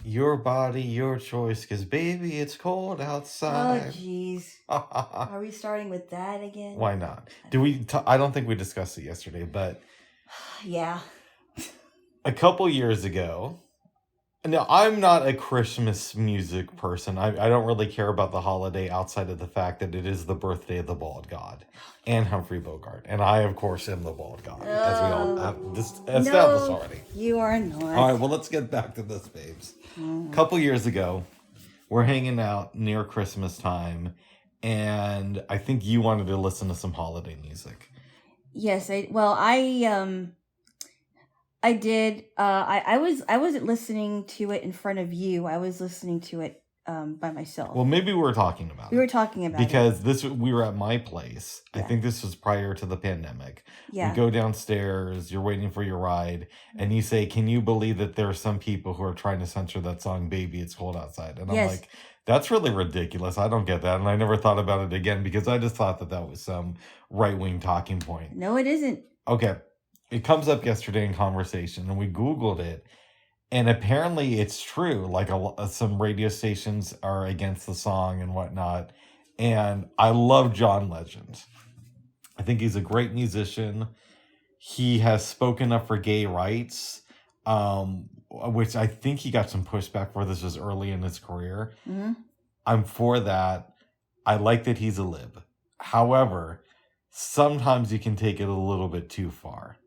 Your body, your choice, because baby, it's cold Oh, outside. jeez. Are we starting with that again? Why not? I don't think we discussed it yesterday, but Yeah. a couple years ago. Now, I'm not a Christmas music person. I don't really care about the holiday outside of the fact that it is the birthday of the bald god and Humphrey Bogart. And I, of course, am the bald god, as we all have established already. You are not. All right, well, let's get back to this, babes. A couple years ago, we're hanging out near Christmas time, and I think you wanted to listen to some holiday music. Yes, I did. I wasn't listening to it in front of you. I was listening to it by myself. Well, maybe we were talking about it. We were talking about because we were at my place. Yeah. I think this was prior to the pandemic. Yeah. We go downstairs, you're waiting for your ride, and you say, "Can you believe that there are some people who are trying to censor that song, Baby, It's Cold Outside?" And Yes. I'm like, that's really ridiculous. I don't get that. And I never thought about it again because I just thought that was some right-wing talking point. No, it isn't. Okay. It comes up yesterday in conversation, and we Googled it. And apparently it's true. Like some radio stations are against the song and whatnot. And I love John Legend. I think he's a great musician. He has spoken up for gay rights, which I think he got some pushback for. This was early in his career. Mm-hmm. I'm for that. I like that he's a lib. However, sometimes you can take it a little bit too far.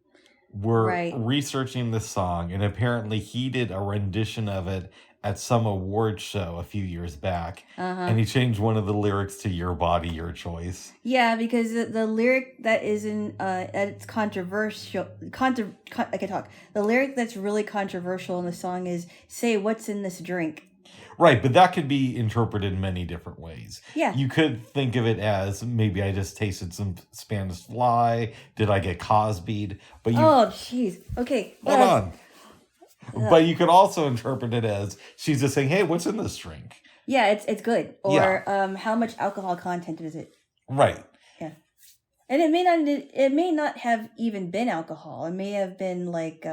We're researching this song, and apparently he did a rendition of it at some award show a few years back, and he changed one of the lyrics to "Your body, your choice." Yeah, because the lyric that is it's controversial. I can talk. The lyric that's really controversial in the song is "Say what's in this drink." Right, but that could be interpreted many different ways. Yeah. You could think of it as, maybe I just tasted some Spanish fly. Did I get Cosby'd? But oh, jeez. Okay. Hold on. But you could also interpret it as, she's just saying, hey, what's in this drink? Yeah, it's good. Or how much alcohol content is it? Right. Yeah. And it may not have even been alcohol. It may have been like...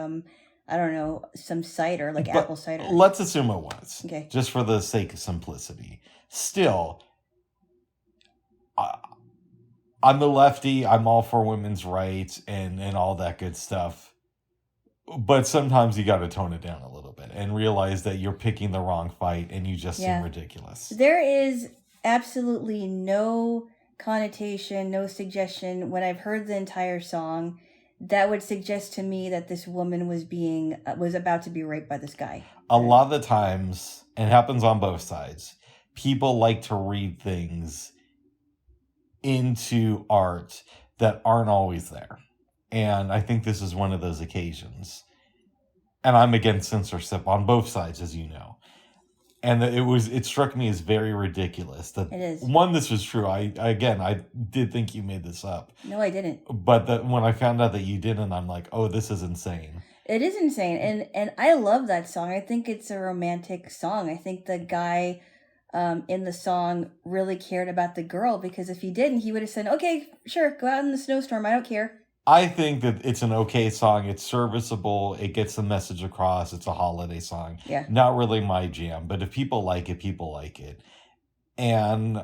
I don't know, some cider, like apple cider. Let's assume it was. Okay. Just for the sake of simplicity. Still, I'm a lefty. I'm all for women's rights and all that good stuff. But sometimes you got to tone it down a little bit and realize that you're picking the wrong fight and you just seem ridiculous. There is absolutely no connotation, no suggestion when I've heard the entire song that would suggest to me that this woman was about to be raped by this guy. A lot of the times, it happens on both sides, people like to read things into art that aren't always there. And I think this is one of those occasions. And I'm against censorship on both sides, as you know. And it struck me as very ridiculous that it is. One, this was true. I did think you made this up. No, I didn't. But when I found out that you didn't, I'm like, oh, this is insane. It is insane, and I love that song. I think it's a romantic song. I think the guy in the song really cared about the girl, because if he didn't, he would have said, okay, sure, go out in the snowstorm. I don't care. I think that it's an okay song. It's serviceable. It gets the message across. It's a holiday song. Yeah. Not really my jam, but if people like it, people like it. And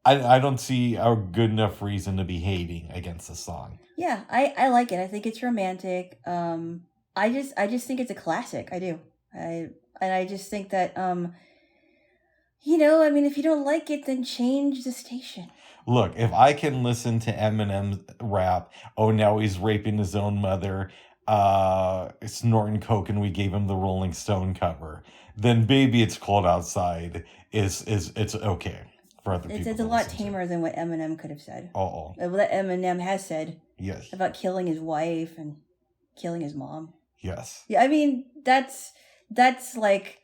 I don't see a good enough reason to be hating against the song. Yeah, I like it. I think it's romantic. I just think it's a classic. I do. I just think that if you don't like it, then change the station. Look, if I can listen to Eminem's rap, oh, now he's raping his own mother, snorting coke, and we gave him the Rolling Stone cover, then Baby, It's Cold Outside it's okay for other people. It's a lot tamer than what Eminem could have said. Uh-oh. What Eminem has said. Yes. About killing his wife and killing his mom. Yes. Yeah, I mean, that's like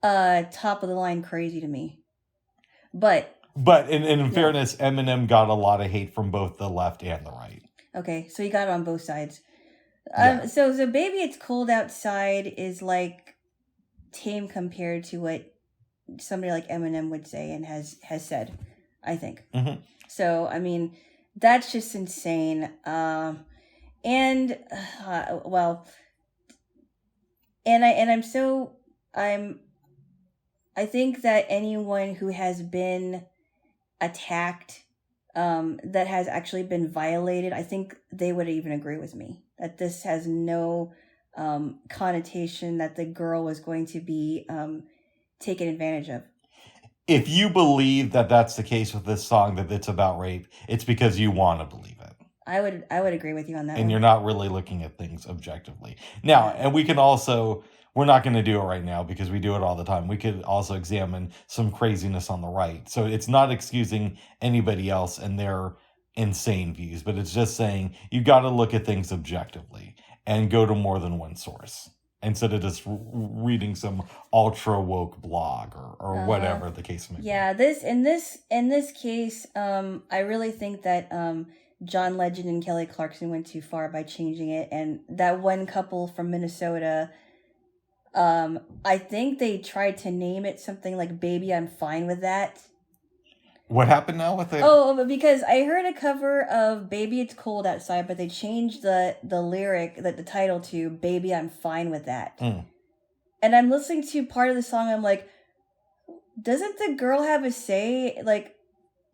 top of the line crazy to me. But in fairness, Eminem got a lot of hate from both the left and the right. Okay, so you got it on both sides. Yeah. So Baby, It's Cold Outside is like tame compared to what somebody like Eminem would say and has said, I think. Mm-hmm. So, I mean, that's just insane. And I'm so I think that anyone who has been attacked, that has actually been violated, I think they would even agree with me that this has no connotation that the girl was going to be taken advantage of. If you believe that that's the case with this song, that it's about rape, it's because you want to believe it. I would agree with you on that And one. you're not really looking at things objectively. Now, and we can also, we're not going to do it right now because we do it all the time. We could also examine some craziness on the right. So it's not excusing anybody else and their insane views, but it's just saying you got to look at things objectively and go to more than one source instead of just reading some ultra woke blog or whatever the case may be. Yeah, in this case, I really think that John Legend and Kelly Clarkson went too far by changing it, and that one couple from Minnesota, I think they tried to name it something like "Baby, I'm Fine with That." What happened now with it? Oh, because I heard a cover of "Baby, It's Cold Outside," but they changed the lyric, the title to "Baby, I'm Fine with That." And I'm listening to part of the song, I'm like, doesn't the girl have a say? Like,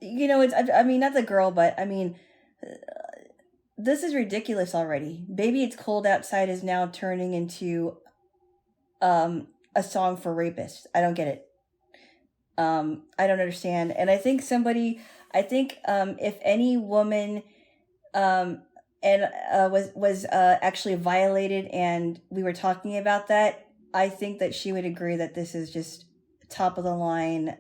it's, I mean, not the girl, but I mean, this is ridiculous already. "Baby, It's Cold Outside" is now turning into a song for rapists. I don't get it. I don't understand. And I think if any woman was actually violated and we were talking about that, I think that she would agree that this is just top of the line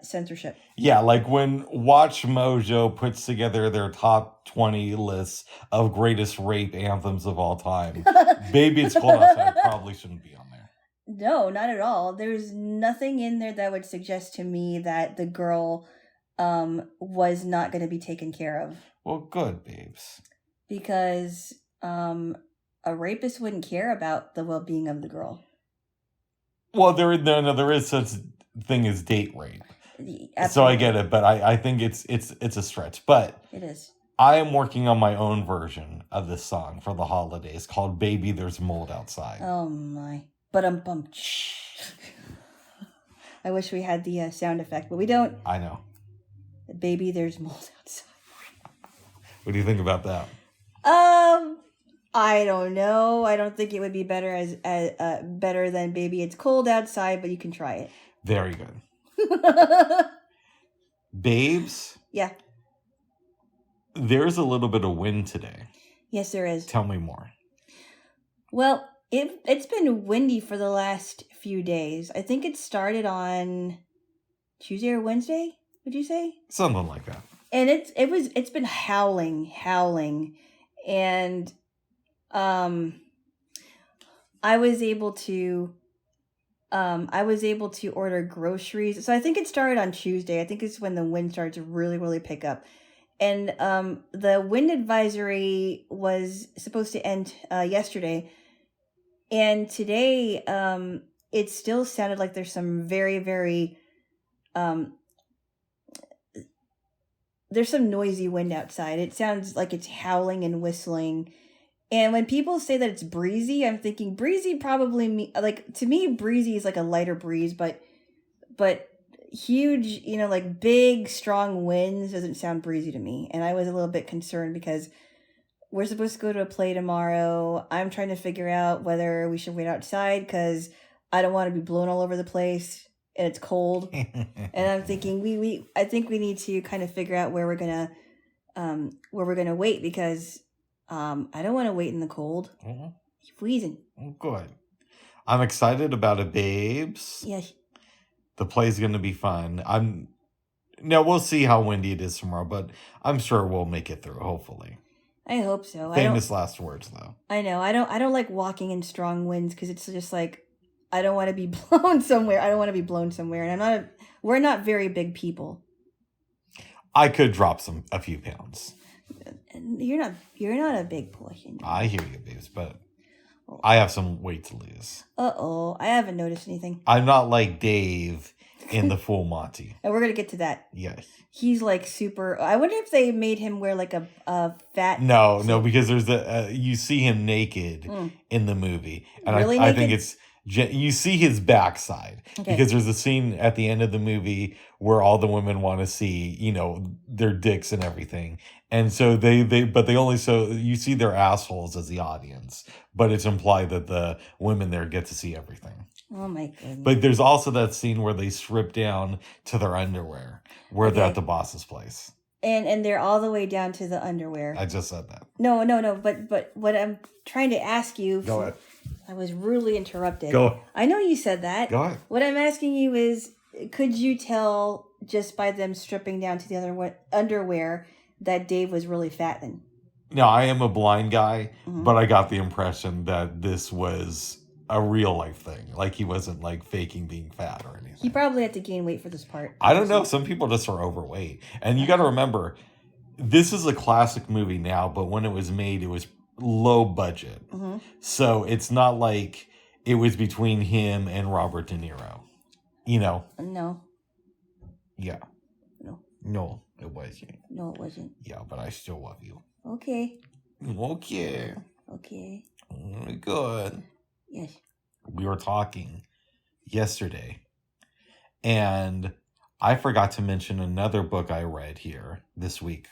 censorship. Yeah, like when Watch Mojo puts together their top 20 lists of greatest rape anthems of all time, "Baby, It's Cold Outside" probably shouldn't be on there. No, not at all. There's nothing in there that would suggest to me that the girl was not going to be taken care of. Well, good, babes. Because a rapist wouldn't care about the well-being of the girl. Well, there is such thing as date rape. Absolutely. So I get it, but I think it's a stretch. But it is. I am working on my own version of this song for the holidays called "Baby, There's Mold Outside." Oh my. But I wish we had the sound effect, but we don't. I know. "Baby, there's mold outside." What do you think about that? I don't know. I don't think it would be better as better than "Baby, It's Cold Outside," but you can try it. Very good. Babes? Yeah. There's a little bit of wind today. Yes, there is. Tell me more. Well, it's been windy for the last few days. I think it started on Tuesday or Wednesday, would you say? Something like that. And it's been howling. And I was able to order groceries. So I think it started on Tuesday. I think it's when the wind started to really, really pick up. And the wind advisory was supposed to end yesterday. And today, it still sounded like there's some very, very, there's some noisy wind outside. It sounds like it's howling and whistling. And when people say that it's breezy, I'm thinking breezy probably, to me, breezy is like a lighter breeze, but huge, like big, strong winds doesn't sound breezy to me. And I was a little bit concerned because we're supposed to go to a play tomorrow. I'm trying to figure out whether we should wait outside because I don't want to be blown all over the place and it's cold. And I'm thinking I think we need to kind of figure out where we're gonna wait because I don't want to wait in the cold. Mm-hmm. It's freezing. Good. I'm excited about it, babes. Yeah. The play's gonna be fun. We'll see how windy it is tomorrow, but I'm sure we'll make it through, hopefully. I hope so. Famous last words, though. I know. I don't like walking in strong winds because it's just like I don't want to be blown somewhere. And we're not very big people. I could drop a few pounds. You're not a big portion. I hear you, babes, but I have some weight to lose. I haven't noticed anything. I'm not like Dave in the full Monty. And we're gonna get to that. Yes. He's like super. I wonder if they made him wear like a fat. No, because there's you see him naked in the movie, and really I think it's You see his backside because there's a scene at the end of the movie where all the women want to see, their dicks and everything. And so but they only, so you see their assholes as the audience, but it's implied that the women there get to see everything. Oh my goodness. But there's also that scene where they strip down to their underwear, where they're at the boss's place. And they're all the way down to the underwear. I just said that. No. But what I'm trying to ask you... Go ahead. I was rudely interrupted. Go ahead. I know you said that. Go ahead. What I'm asking you is, could you tell just by them stripping down to the other underwear that Dave was really fat then? No, I am a blind guy, but I got the impression that this was a real life thing. Like he wasn't like faking being fat or anything. He probably had to gain weight for this part. I don't know. Some people just are overweight. And you got to remember, this is a classic movie now, but when it was made, it was low budget. So it's not like it was between him and Robert De Niro. No. Yeah. No, it wasn't. No, it wasn't. Yeah, but I still love you. Okay. Good. Yes. We were talking yesterday, and I forgot to mention another book I read here this week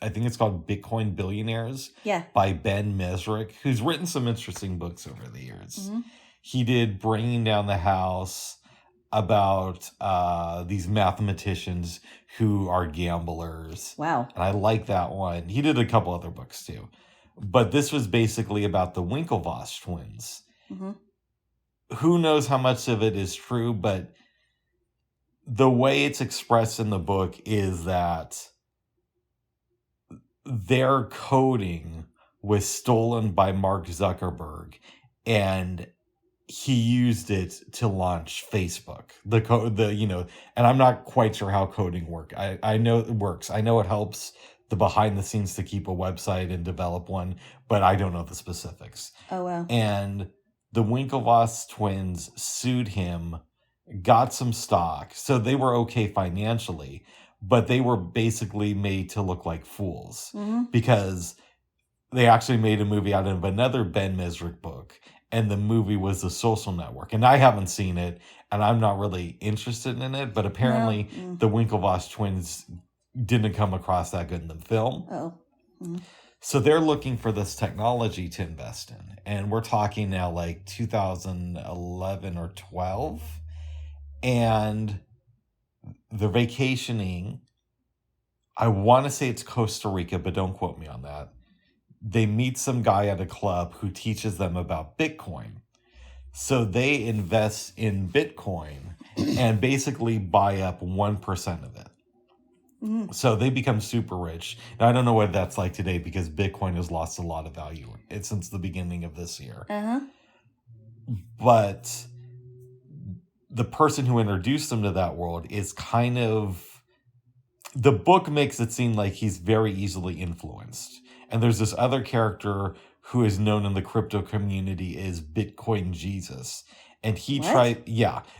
I think it's called Bitcoin Billionaires. Yeah. By Ben Mesrick, who's written some interesting books over the years. He did Bringing Down the House, about these mathematicians who are gamblers. Wow. And I like that one. He did a couple other books too. But this was basically about the Winklevoss twins. Who knows how much of it is true, but the way it's expressed in the book is that their coding was stolen by Mark Zuckerberg, and he used it to launch Facebook. And I'm not quite sure how coding works. I know it works. I know it helps the behind the scenes to keep a website and develop one, but I don't know the specifics. Oh, wow. And the Winklevoss twins sued him, got some stock. So they were okay financially, but they were basically made to look like fools because they actually made a movie out of another Ben Mesrick book. And the movie was The Social Network. And I haven't seen it, and I'm not really interested in it. But apparently, the Winklevoss twins didn't come across that good in the film. So they're looking for this technology to invest in. And we're talking now like 2011 or 12. And they're vacationing. I want to say it's Costa Rica, but don't quote me on that. They meet some guy at a club who teaches them about Bitcoin. So they invest in Bitcoin and basically buy up 1% of it. So they become super rich. Now, I don't know what that's like today because Bitcoin has lost a lot of value since the beginning of this year. But the person who introduced them to that world is kind of... The book makes it seem like he's very easily influenced. And there's this other character who is known in the crypto community as Bitcoin Jesus. And he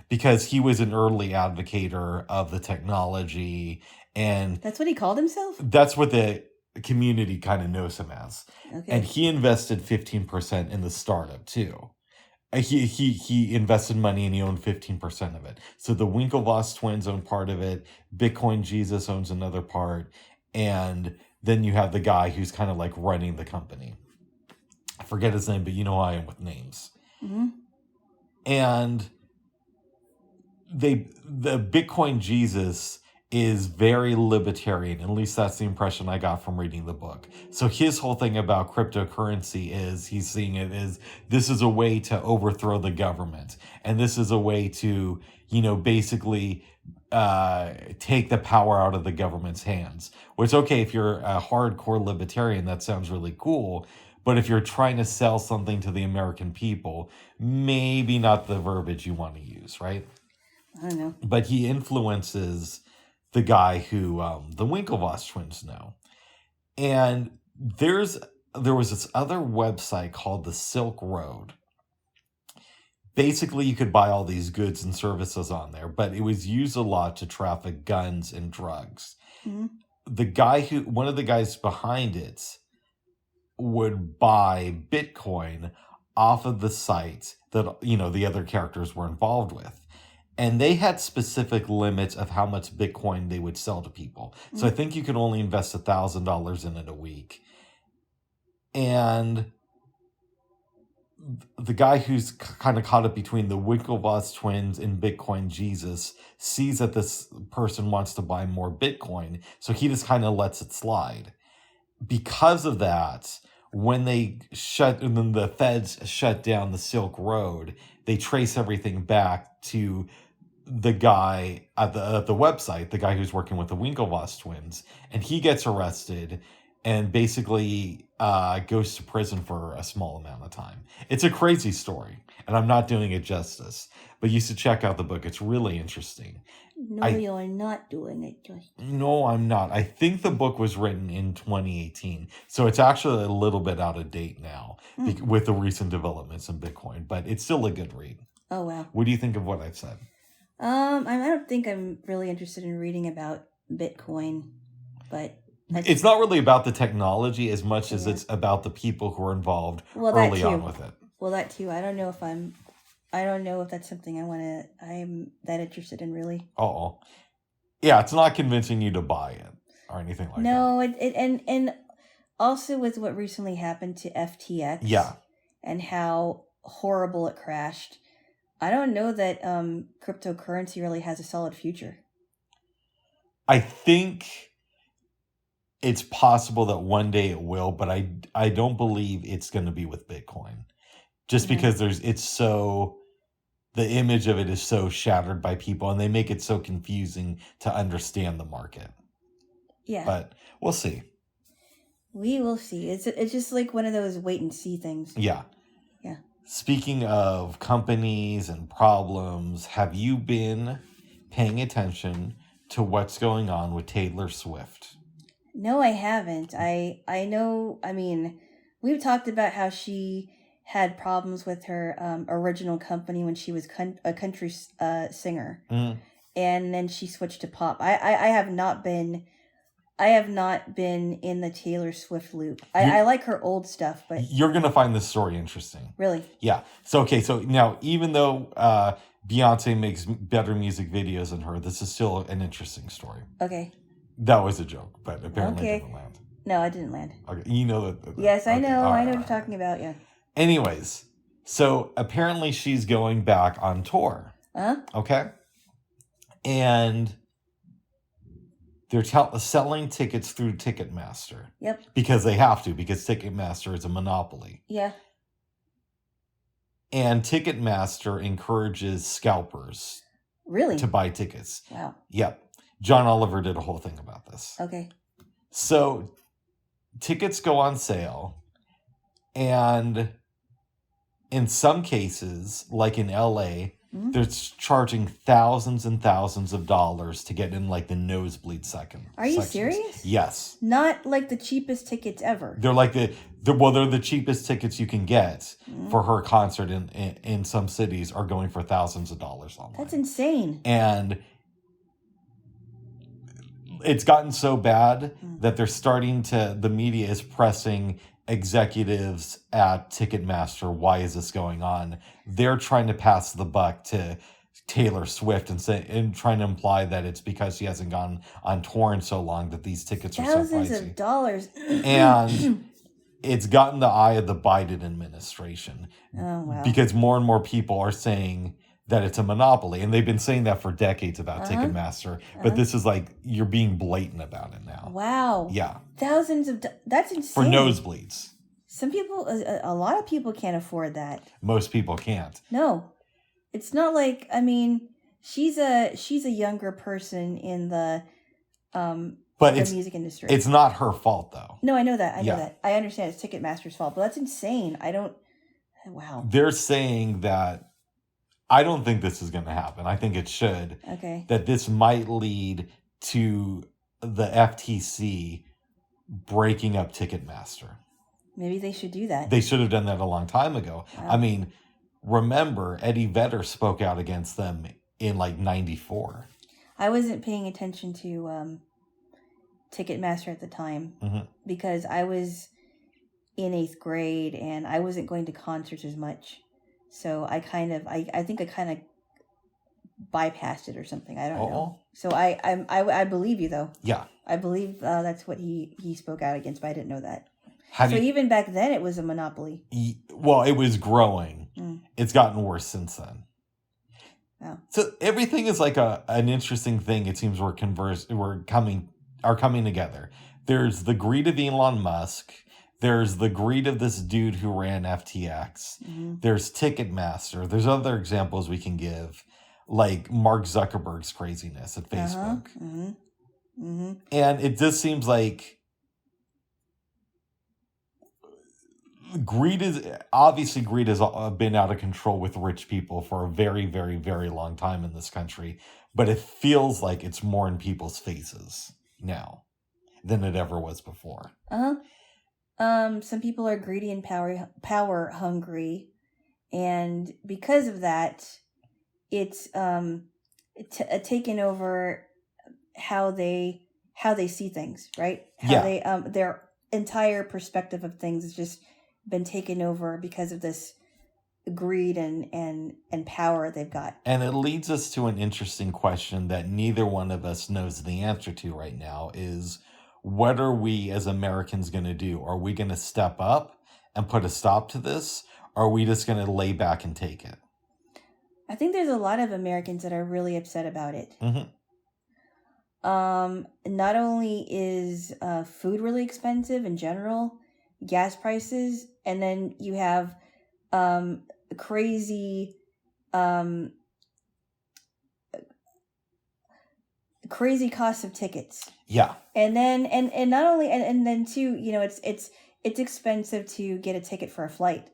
because he was an early advocator of the technology. And that's what he called himself? That's what the community kind of knows him as. And he invested 15% in the startup too. He invested money and he owned 15% of it. So the Winklevoss twins own part of it. Bitcoin Jesus owns another part. And then you have the guy who's kind of like running the company. I forget his name, but you know how I am with names. And the Bitcoin Jesus is very libertarian. At least that's the impression I got from reading the book. So his whole thing about cryptocurrency is he's seeing it as this is a way to overthrow the government. And this is a way to, basically take the power out of the government's hands. Which, okay, if you're a hardcore libertarian, that sounds really cool. But if you're trying to sell something to the American people, maybe not the verbiage you want to use, right? I don't know. But he influences the guy who the Winklevoss twins know. And there was this other website called the Silk Road. Basically, you could buy all these goods and services on there, but it was used a lot to traffic guns and drugs. One of the guys behind it would buy Bitcoin off of the site that, the other characters were involved with. And they had specific limits of how much Bitcoin they would sell to people. So I think you could only invest $1,000 in it a week. And the guy who's kind of caught up between the Winklevoss twins and Bitcoin Jesus sees that this person wants to buy more Bitcoin. So he just kind of lets it slide. Because of that, when then the feds shut down the Silk Road, they trace everything back to the guy at the website, the guy who's working with the Winklevoss twins, and he gets arrested and basically goes to prison for a small amount of time. It's a crazy story, and I'm not doing it justice, but you should check out the book. It's really interesting. No, you're not doing it justice. No, I'm not. I think the book was written in 2018, so it's actually a little bit out of date now with the recent developments in Bitcoin, but it's still a good read. Oh, wow. What do you think of what I've said? I don't think I'm really interested in reading about Bitcoin, but it's not really about the technology as much as it's about the people who are involved early on with it. Well, that too. I don't know if that's something I'm that interested in, really. Oh, yeah, it's not convincing you to buy it or anything like that. No, and also with what recently happened to FTX. Yeah. And how horrible it crashed. I don't know that cryptocurrency really has a solid future. I think it's possible that one day it will, but I don't believe it's going to be with Bitcoin. Just because the image of it is so shattered by people, and they make it so confusing to understand the market. Yeah. But we'll see. We will see. It's just like one of those wait and see things. Yeah. Yeah. Speaking of companies and problems, have you been paying attention to what's going on with Taylor Swift? No, I haven't. I know, we've talked about how she had problems with her original company when she was a country singer. Mm. And then she switched to pop. I have not been in the Taylor Swift loop. I like her old stuff, but you're going to find this story interesting. Really? Yeah. So now, even though Beyonce makes better music videos than her, this is still an interesting story. Okay. That was a joke, but apparently it didn't land. No, it didn't land. Okay. You know that. Yes, I know. I know what you're talking about, yeah. Anyways, so apparently she's going back on tour. Uh-huh. Okay? And they're selling tickets through Ticketmaster. Yep. Because they have to, because Ticketmaster is a monopoly. Yeah. And Ticketmaster encourages scalpers. Really? To buy tickets. Wow. Yep. John Oliver did a whole thing about this. Okay. So tickets go on sale, and in some cases, like in LA, they're charging thousands and thousands of dollars to get in like the nosebleed sections. Are you serious? Yes. Not like the cheapest tickets ever. They're like they're the cheapest tickets you can get for her concert in some cities are going for thousands of dollars online. That's insane. And it's gotten so bad that the media is pressing executives at Ticketmaster. Why is this going on? They're trying to pass the buck to Taylor Swift and trying to imply that it's because she hasn't gone on tour in so long that these tickets are so pricey. Thousands of dollars. And it's gotten the eye of the Biden administration. Oh, wow. Because more and more people are saying that it's a monopoly. And they've been saying that for decades about Ticketmaster. But this is like, you're being blatant about it now. Wow. Yeah. Thousands of... That's insane. For nosebleeds. Some people... A lot of people can't afford that. Most people can't. No. It's not like... she's a younger person in the music industry. It's not her fault, though. No, I know that. I know that. I understand it's Ticketmaster's fault. But that's insane. I don't... Wow. They're saying that... I don't think this is going to happen. I think it should. Okay. That this might lead to the FTC breaking up Ticketmaster. Maybe they should do that. They should have done that a long time ago. Wow. Remember, Eddie Vedder spoke out against them in like 94. I wasn't paying attention to Ticketmaster at the time because I was in 8th grade and I wasn't going to concerts as much. So I think I kind of bypassed it or something. I don't know. Oh, So I believe you though. yeah. I believe that's what he spoke out against, but I didn't know that. How do So you? even back then, it was a monopoly. Well, it was growing. Mm. It's gotten worse since then. Wow. So everything is like an interesting thing. It seems we're coming together. There's the greed of Elon Musk. There's the greed of this dude who ran FTX. Mm-hmm. There's Ticketmaster. There's other examples we can give, like Mark Zuckerberg's craziness at Facebook. Mm-hmm. Mm-hmm. And it just seems like greed has been out of control with rich people for a very, very, very long time in this country, but it feels like it's more in people's faces now than it ever was before. Some people are greedy and power hungry, and because of that, it's taken over how they see things, right? How they their entire perspective of things has just been taken over because of this greed and power they've got. And it leads us to an interesting question that neither one of us knows the answer to right now is, what are we as Americans going to do? Are we going to step up and put a stop to this? Or are we just going to lay back and take it? I think there's a lot of Americans that are really upset about it. Mm-hmm. Not only is food really expensive in general, gas prices, and then you have crazy costs of tickets. Yeah. And then and not only and then too, it's expensive to get a ticket for a flight.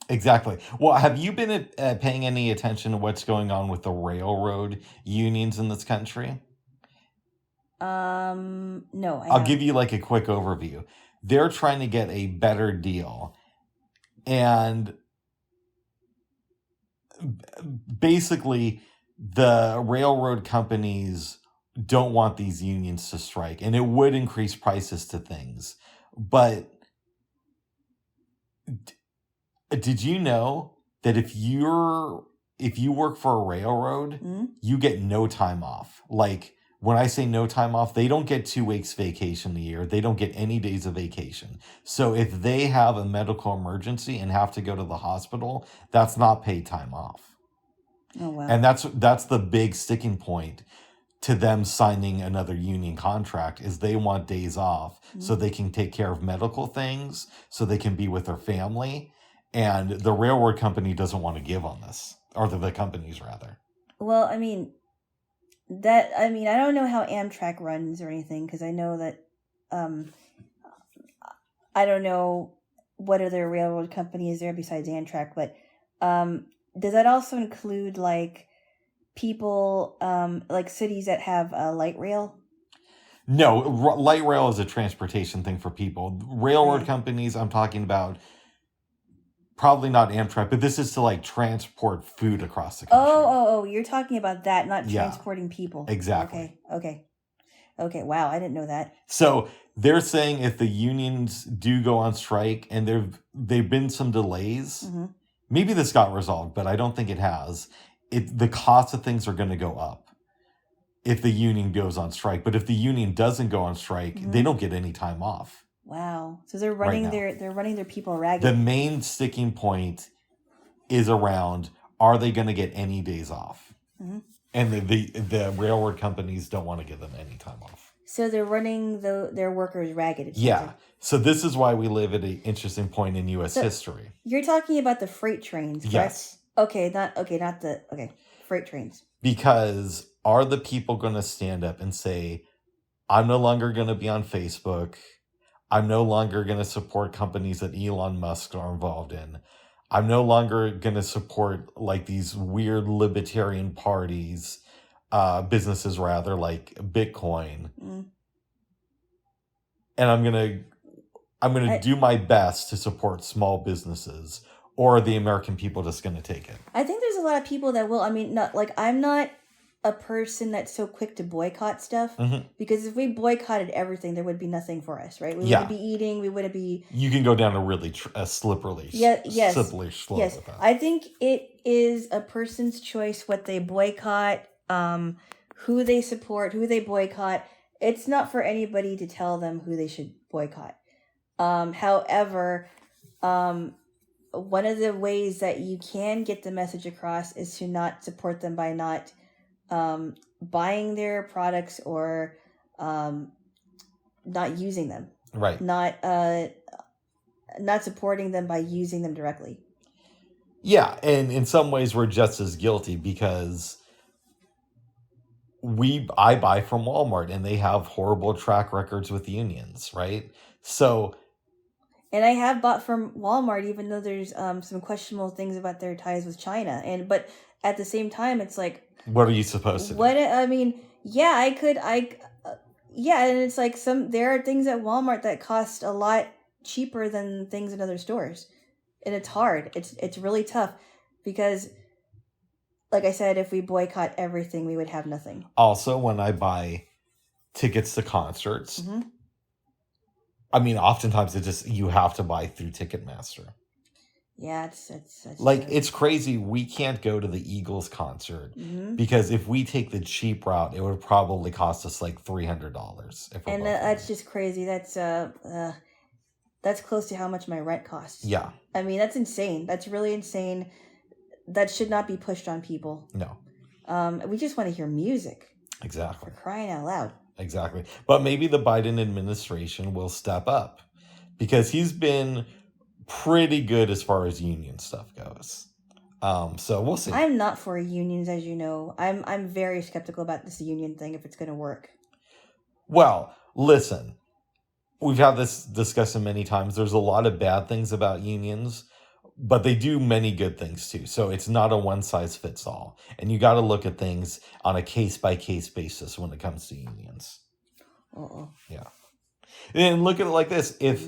Exactly. Well, have you been paying any attention to what's going on with the railroad unions in this country? No. I'll give you like a quick overview. They're trying to get a better deal. And basically, the railroad companies don't want these unions to strike, and it would increase prices to things. But did you know that if you work for a railroad, Mm-hmm. you get no time off? Like, when I say no time off, they don't get 2 weeks vacation a year. They don't get any days of vacation. So if they have a medical emergency and have to go to the hospital, that's not paid time off. Oh, wow. And that's the big sticking point to them signing another union contract, is they want days off so they can take care of medical things, so they can be with their family. And the railroad company doesn't want to give on this, or the companies rather. Well, I don't know how Amtrak runs or anything, because I know that I don't know what other railroad company is there besides Amtrak, but does that also include like people, like cities that have light rail? No, light rail is a transportation thing for people. Railroad companies, I'm talking about, probably not Amtrak, but this is to like transport food across the country. Oh, you're talking about that, not transporting people. Exactly. Okay, wow, I didn't know that. So they're saying if the unions do go on strike, and there've been some delays, maybe this got resolved, but I don't think it has. The cost of things are going to go up if the union goes on strike. But if the union doesn't go on strike, they don't get any time off. Wow. So they're running their people ragged. The main sticking point is around, are they going to get any days off? Mm-hmm. And the railroad companies don't want to give them any time off. So they're running their workers ragged. Yeah. So this is why we live at an interesting point in U.S. history. You're talking about the freight trains, correct? Yes. Freight trains. Because are the people going to stand up and say, I'm no longer going to be on Facebook, I'm no longer going to support companies that Elon Musk are involved in, I'm no longer going to support like these weird libertarian parties, businesses rather, like Bitcoin, and I'm gonna do my best to support small businesses? Or are the American people just going to take it? I think there's a lot of people that will. I mean, I'm not a person that's so quick to boycott stuff. Mm-hmm. Because if we boycotted everything, there would be nothing for us, right? We Yeah. wouldn't be eating. We wouldn't be. You can go down a really slippery slope with that. I think it is a person's choice what they boycott, who they support, who they boycott. It's not for anybody to tell them who they should boycott. However, one of the ways that you can get the message across is to not support them by not buying their products or not using them. Right. Not supporting them by using them directly. Yeah, and in some ways we're just as guilty because I buy from Walmart and they have horrible track records with unions, right? So, and I have bought from Walmart even though there's some questionable things about their ties with China, but at the same time it's like, what are you supposed to do? I mean, yeah, I could yeah, and it's like there are things at Walmart that cost a lot cheaper than things in other stores. And it's hard. It's really tough because, like I said, if we boycott everything, we would have nothing. Also, when I buy tickets to concerts, mm-hmm. I mean, oftentimes you have to buy through Ticketmaster. Yeah, it's like it's crazy. We can't go to the Eagles concert because if we take the cheap route, it would probably cost us like $300. And that's just crazy. That's close to how much my rent costs. Yeah. I mean, that's insane. That's really insane. That should not be pushed on people. No. We just want to hear music. Exactly. For crying out loud. Exactly. But maybe the Biden administration will step up because he's been pretty good as far as union stuff goes. So we'll see. I'm not for unions, as you know. I'm very skeptical about this union thing if it's going to work. Well, listen. We've had this discussion many times. There's a lot of bad things about unions, but they do many good things too. So it's not a one size fits all. And you got to look at things on a case by case basis when it comes to unions. Yeah. And look at it like this. If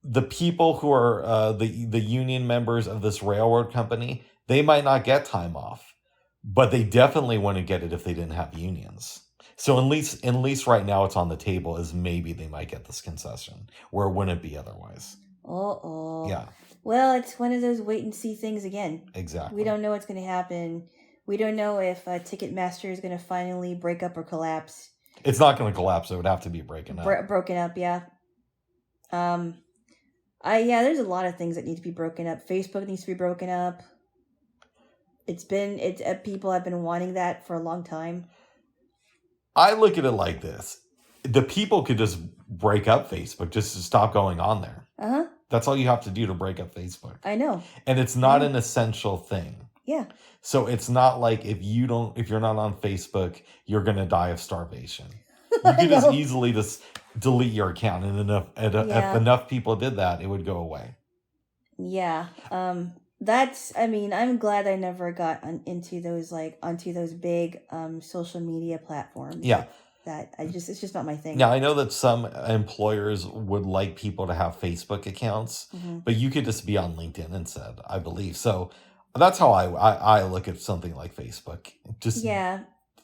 the people who are the union members of this railroad company, they might not get time off, but they definitely wouldn't get it if they didn't have unions. So at least right now it's on the table as maybe they might get this concession where it wouldn't be otherwise. Yeah. Well, it's one of those wait and see things again. Exactly. We don't know what's going to happen. We don't know if Ticketmaster is going to finally break up or collapse. It's not going to collapse. It would have to be broken up. Broken up, yeah. There's a lot of things that need to be broken up. Facebook needs to be broken up. People have been wanting that for a long time. I look at it like this. The people could just break up Facebook just to stop going on there. Uh-huh. That's all you have to do to break up Facebook. I know. And it's not an essential thing. Yeah. So it's not like if you're not on Facebook, you're going to die of starvation. You could just easily just delete your account, and if enough people did that, it would go away. Yeah. I'm glad I never got onto those big social media platforms. Yeah. It's just not my thing. Now, I know that some employers would like people to have Facebook accounts, but you could just be on LinkedIn instead, I believe. So that's how I look at something like Facebook.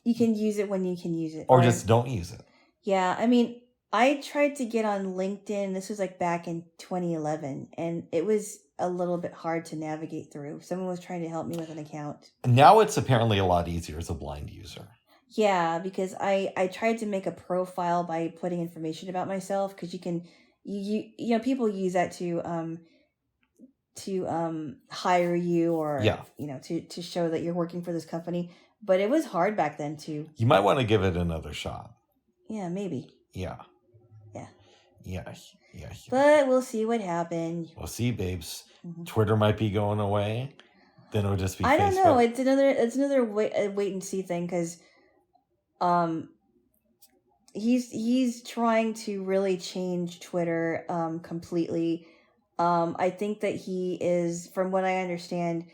You can use it when you can use it. Or just don't use it. Yeah, I mean, I tried to get on LinkedIn. This was like back in 2011, and it was a little bit hard to navigate through. Someone was trying to help me with an account. Now it's apparently a lot easier as a blind user. Yeah, because I tried to make a profile by putting information about myself, because people use that to hire you or to show that you're working for this company. But it was hard back then too. You might want to give it another shot. Yeah, maybe. Yeah. But we'll see what happens. We'll see, babes. Twitter might be going away. Then it'll just be I Facebook. don't know. It's another wait and see thing, because he's trying to really change Twitter completely. I think that he is, from what I understand,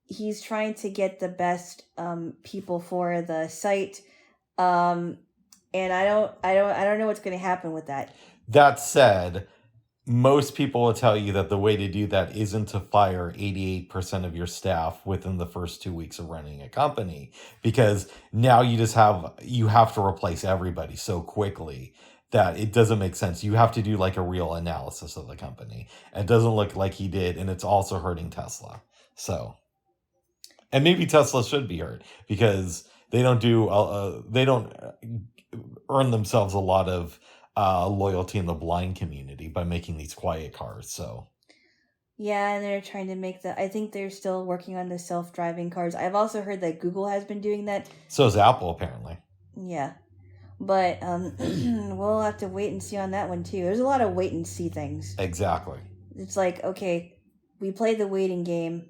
he's trying to get the best people for the site. And I don't know what's going to happen with that. That said, most people will tell you that the way to do that isn't to fire 88% of your staff within the first 2 weeks of running a company, because now you have to replace everybody so quickly that it doesn't make sense. You have to do like a real analysis of the company. It doesn't look like he did, and it's also hurting Tesla. So, and maybe Tesla should be hurt because they don't earn themselves a lot of loyalty in the blind community by making these quiet cars. So Yeah, and they're trying to make I think they're still working on the self-driving cars. I've also heard that Google has been doing that. so is Apple, apparently. Yeah. But we'll have to wait and see on that one too. There's a lot of wait and see things. Exactly. It's like, okay, we played the waiting game.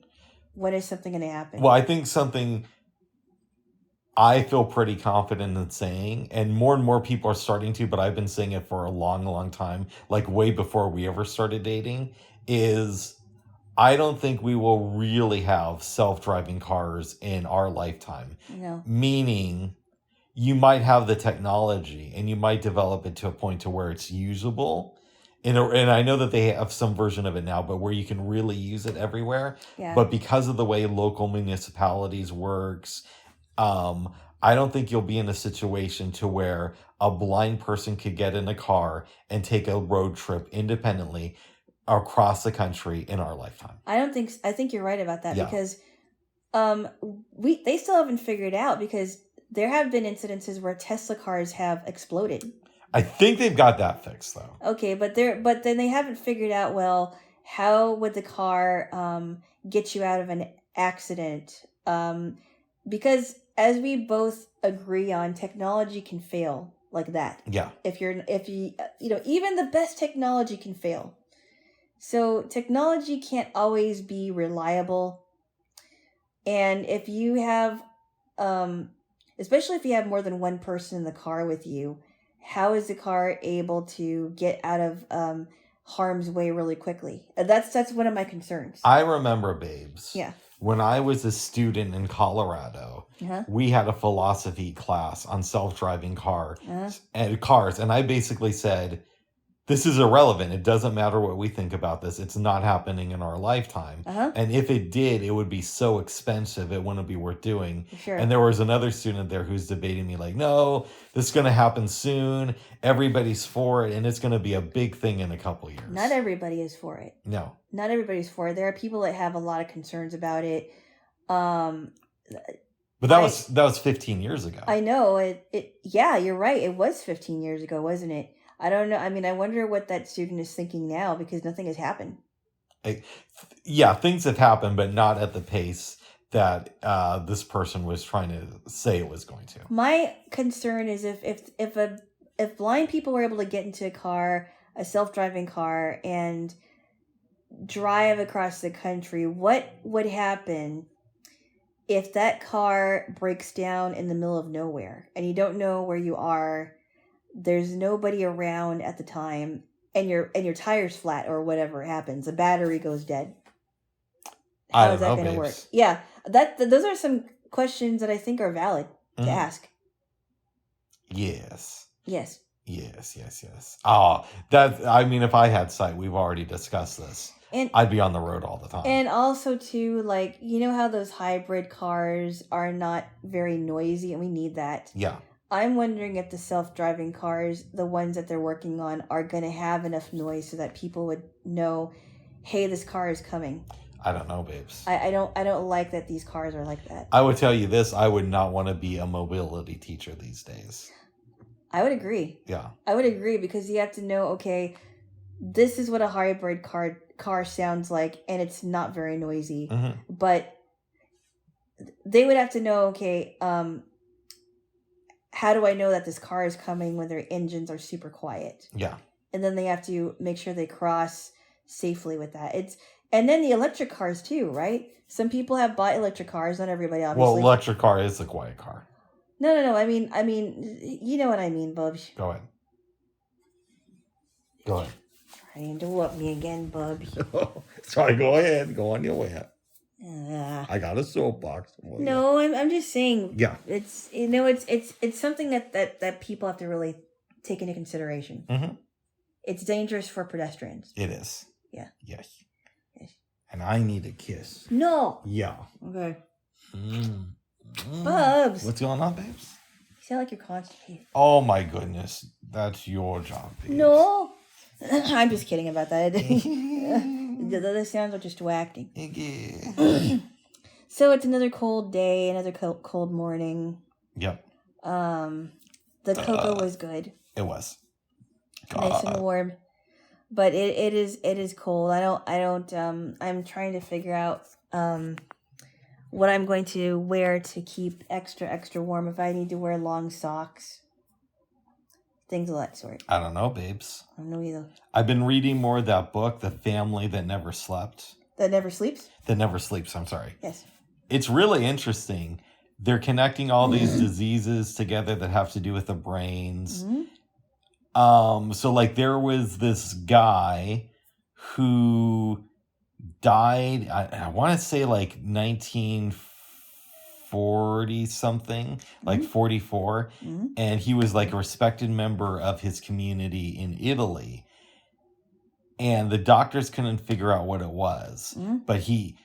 When is something going to happen? Well, I think something I feel pretty confident in saying, and more people are starting to, but I've been saying it for a long time, like way before we ever started dating, is I don't think we will really have self-driving cars in our lifetime. No. Meaning, you might have the technology and you might develop it to a point to where it's usable. And I know that they have some version of it now, but where you can really use it everywhere. Yeah. But because of the way local municipalities works, I don't think you'll be in a situation to where a blind person could get in a car and take a road trip independently across the country in our lifetime. I think you're right about that, because they still haven't figured out, because there have been incidences where Tesla cars have exploded. I think they've got that fixed though. Okay, but then they haven't figured out, well, how would the car get you out of an accident? Because as we both agree on, technology can fail like that. Yeah. If you even the best technology can fail. So technology can't always be reliable. And if you have especially if you have more than one person in the car with you, how is the car able to get out of harm's way really quickly? That's one of my concerns. I remember, babes. Yeah. When I was a student in Colorado, we had a philosophy class on self-driving cars, and I basically said, this is irrelevant. It doesn't matter what we think about this. It's not happening in our lifetime. And if it did, it would be so expensive, it wouldn't be worth doing. Sure. And there was another student there who's debating me like, no, this is going to happen soon. Everybody's for it, and it's going to be a big thing in a couple years. Not everybody is for it. No. Not everybody's for it. There are people that have a lot of concerns about it. But that was 15 years ago. I know. Yeah, you're right. It was 15 years ago, wasn't it? I don't know. I mean, I wonder what that student is thinking now, because nothing has happened. Yeah, things have happened, but not at the pace that this person was trying to say it was going to. My concern is if blind people were able to get into a self-driving car, and drive across the country, what would happen if that car breaks down in the middle of nowhere and you don't know where you are? There's nobody around at the time, and your tire's flat or whatever happens. The battery goes dead. How is that going to work? Yeah, those are some questions that I think are valid to ask. Yes. Yes. Yes. Oh, if I had sight, we've already discussed this. And I'd be on the road all the time. And also, too, like, you know how those hybrid cars are not very noisy, and we need that. Yeah. I'm wondering if the self-driving cars, the ones that they're working on, are going to have enough noise so that people would know, hey, this car is coming. I don't know, babes. I don't like that these cars are like that. I would tell you this, I would not want to be a mobility teacher these days. I would agree. Yeah. I would agree, because you have to know, okay, this is what a hybrid car sounds like, and it's not very noisy. But they would have to know, okay, how do I know that this car is coming when their engines are super quiet? Yeah. And then they have to make sure they cross safely with that. And then the electric cars too, right? Some people have bought electric cars, not everybody, obviously. Well, electric car is the quiet car. No. I mean, you know what I mean, Bubs. Go ahead. Trying to whoop me again, Bubs. Sorry, go ahead. Go on your way. I got a soapbox. No, I'm just saying. Yeah. It's it's something that people have to really take into consideration. It's dangerous for pedestrians. It is. Yeah. Yes. And I need a kiss. No. Yeah. Okay. Mm. Bubs. What's going on, babes? You sound like you're constipated. Oh my goodness. That's your job, babes. No. I'm just kidding about that. The other sounds are just acting. So it's another cold day, another cold morning. Yep. The cocoa was good. It was. Nice and warm. But it is cold. I'm trying to figure out what I'm going to wear to keep extra warm, if I need to wear long socks. Things of that sort. I don't know, babes. I don't know either. I've been reading more of that book, The Family That Never Slept. That never sleeps? That Never Sleeps, I'm sorry. Yes. It's really interesting. They're connecting all these diseases together that have to do with the brains. Mm-hmm. So like there was this guy who died, I want to say like 1940 something, like 44. Mm-hmm. And he was like a respected member of his community in Italy. And the doctors couldn't figure out what it was. Mm-hmm. But he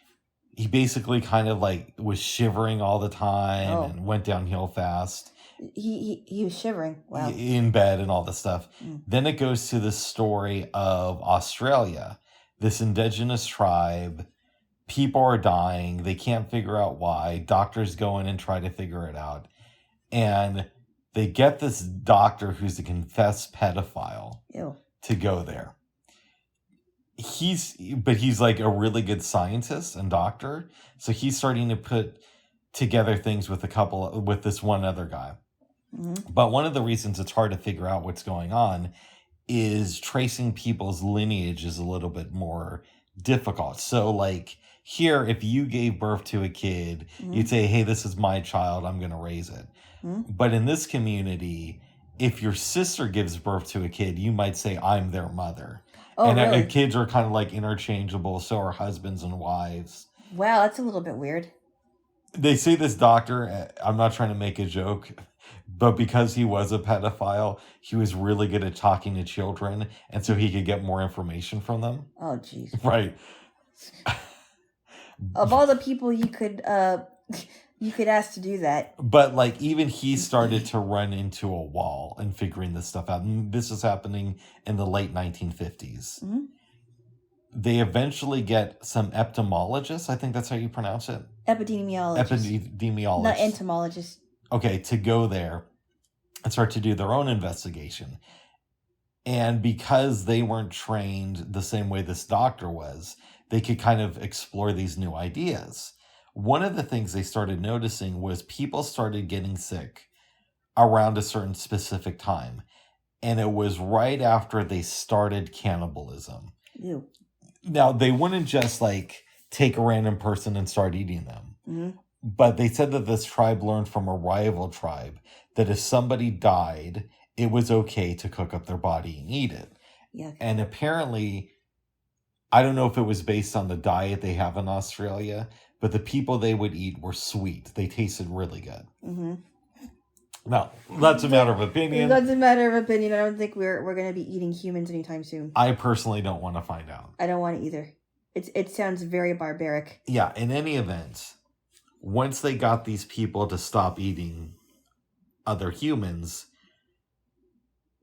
basically kind of like was shivering all the time and went downhill fast. He was shivering. Wow. In bed and all this stuff. Mm. Then it goes to the story of Australia, this indigenous tribe. People are dying. They can't figure out why. Doctors go in and try to figure it out. And they get this doctor who's a confessed pedophile to go there. He's like a really good scientist and doctor. So he's starting to put together things with with this one other guy. Mm-hmm. But one of the reasons it's hard to figure out what's going on is tracing people's lineage is a little bit more difficult. So like here, if you gave birth to a kid, you'd say, hey, this is my child, I'm going to raise it. But in this community, if your sister gives birth to a kid, you might say, I'm their mother. Oh, and really? Kids are kind of like interchangeable. So are husbands and wives. Wow, that's a little bit weird. They say this doctor, I'm not trying to make a joke, but because he was a pedophile, he was really good at talking to children. And so he could get more information from them. Oh, jeez. Right. Of all the people you could ask to do that. But like even he started to run into a wall and figuring this stuff out. And this is happening in the late 1950s. Mm-hmm. They eventually get some epidemiologists. I think that's how you pronounce it. Epidemiologists. Not entomologists. Okay, to go there and start to do their own investigation. And because they weren't trained the same way this doctor was, they could kind of explore these new ideas. One of the things they started noticing was people started getting sick around a certain specific time. And it was right after they started cannibalism. Ew. Now, they wouldn't just like take a random person and start eating them. Mm-hmm. But they said that this tribe learned from a rival tribe that if somebody died, it was okay to cook up their body and eat it. Yeah. And apparently, I don't know if it was based on the diet they have in Australia, but the people they would eat were sweet. They tasted really good. Mm-hmm. Now, that's a matter of opinion. That's a matter of opinion. I don't think we're going to be eating humans anytime soon. I personally don't want to find out. I don't want to either. It sounds very barbaric. Yeah, in any event, once they got these people to stop eating other humans,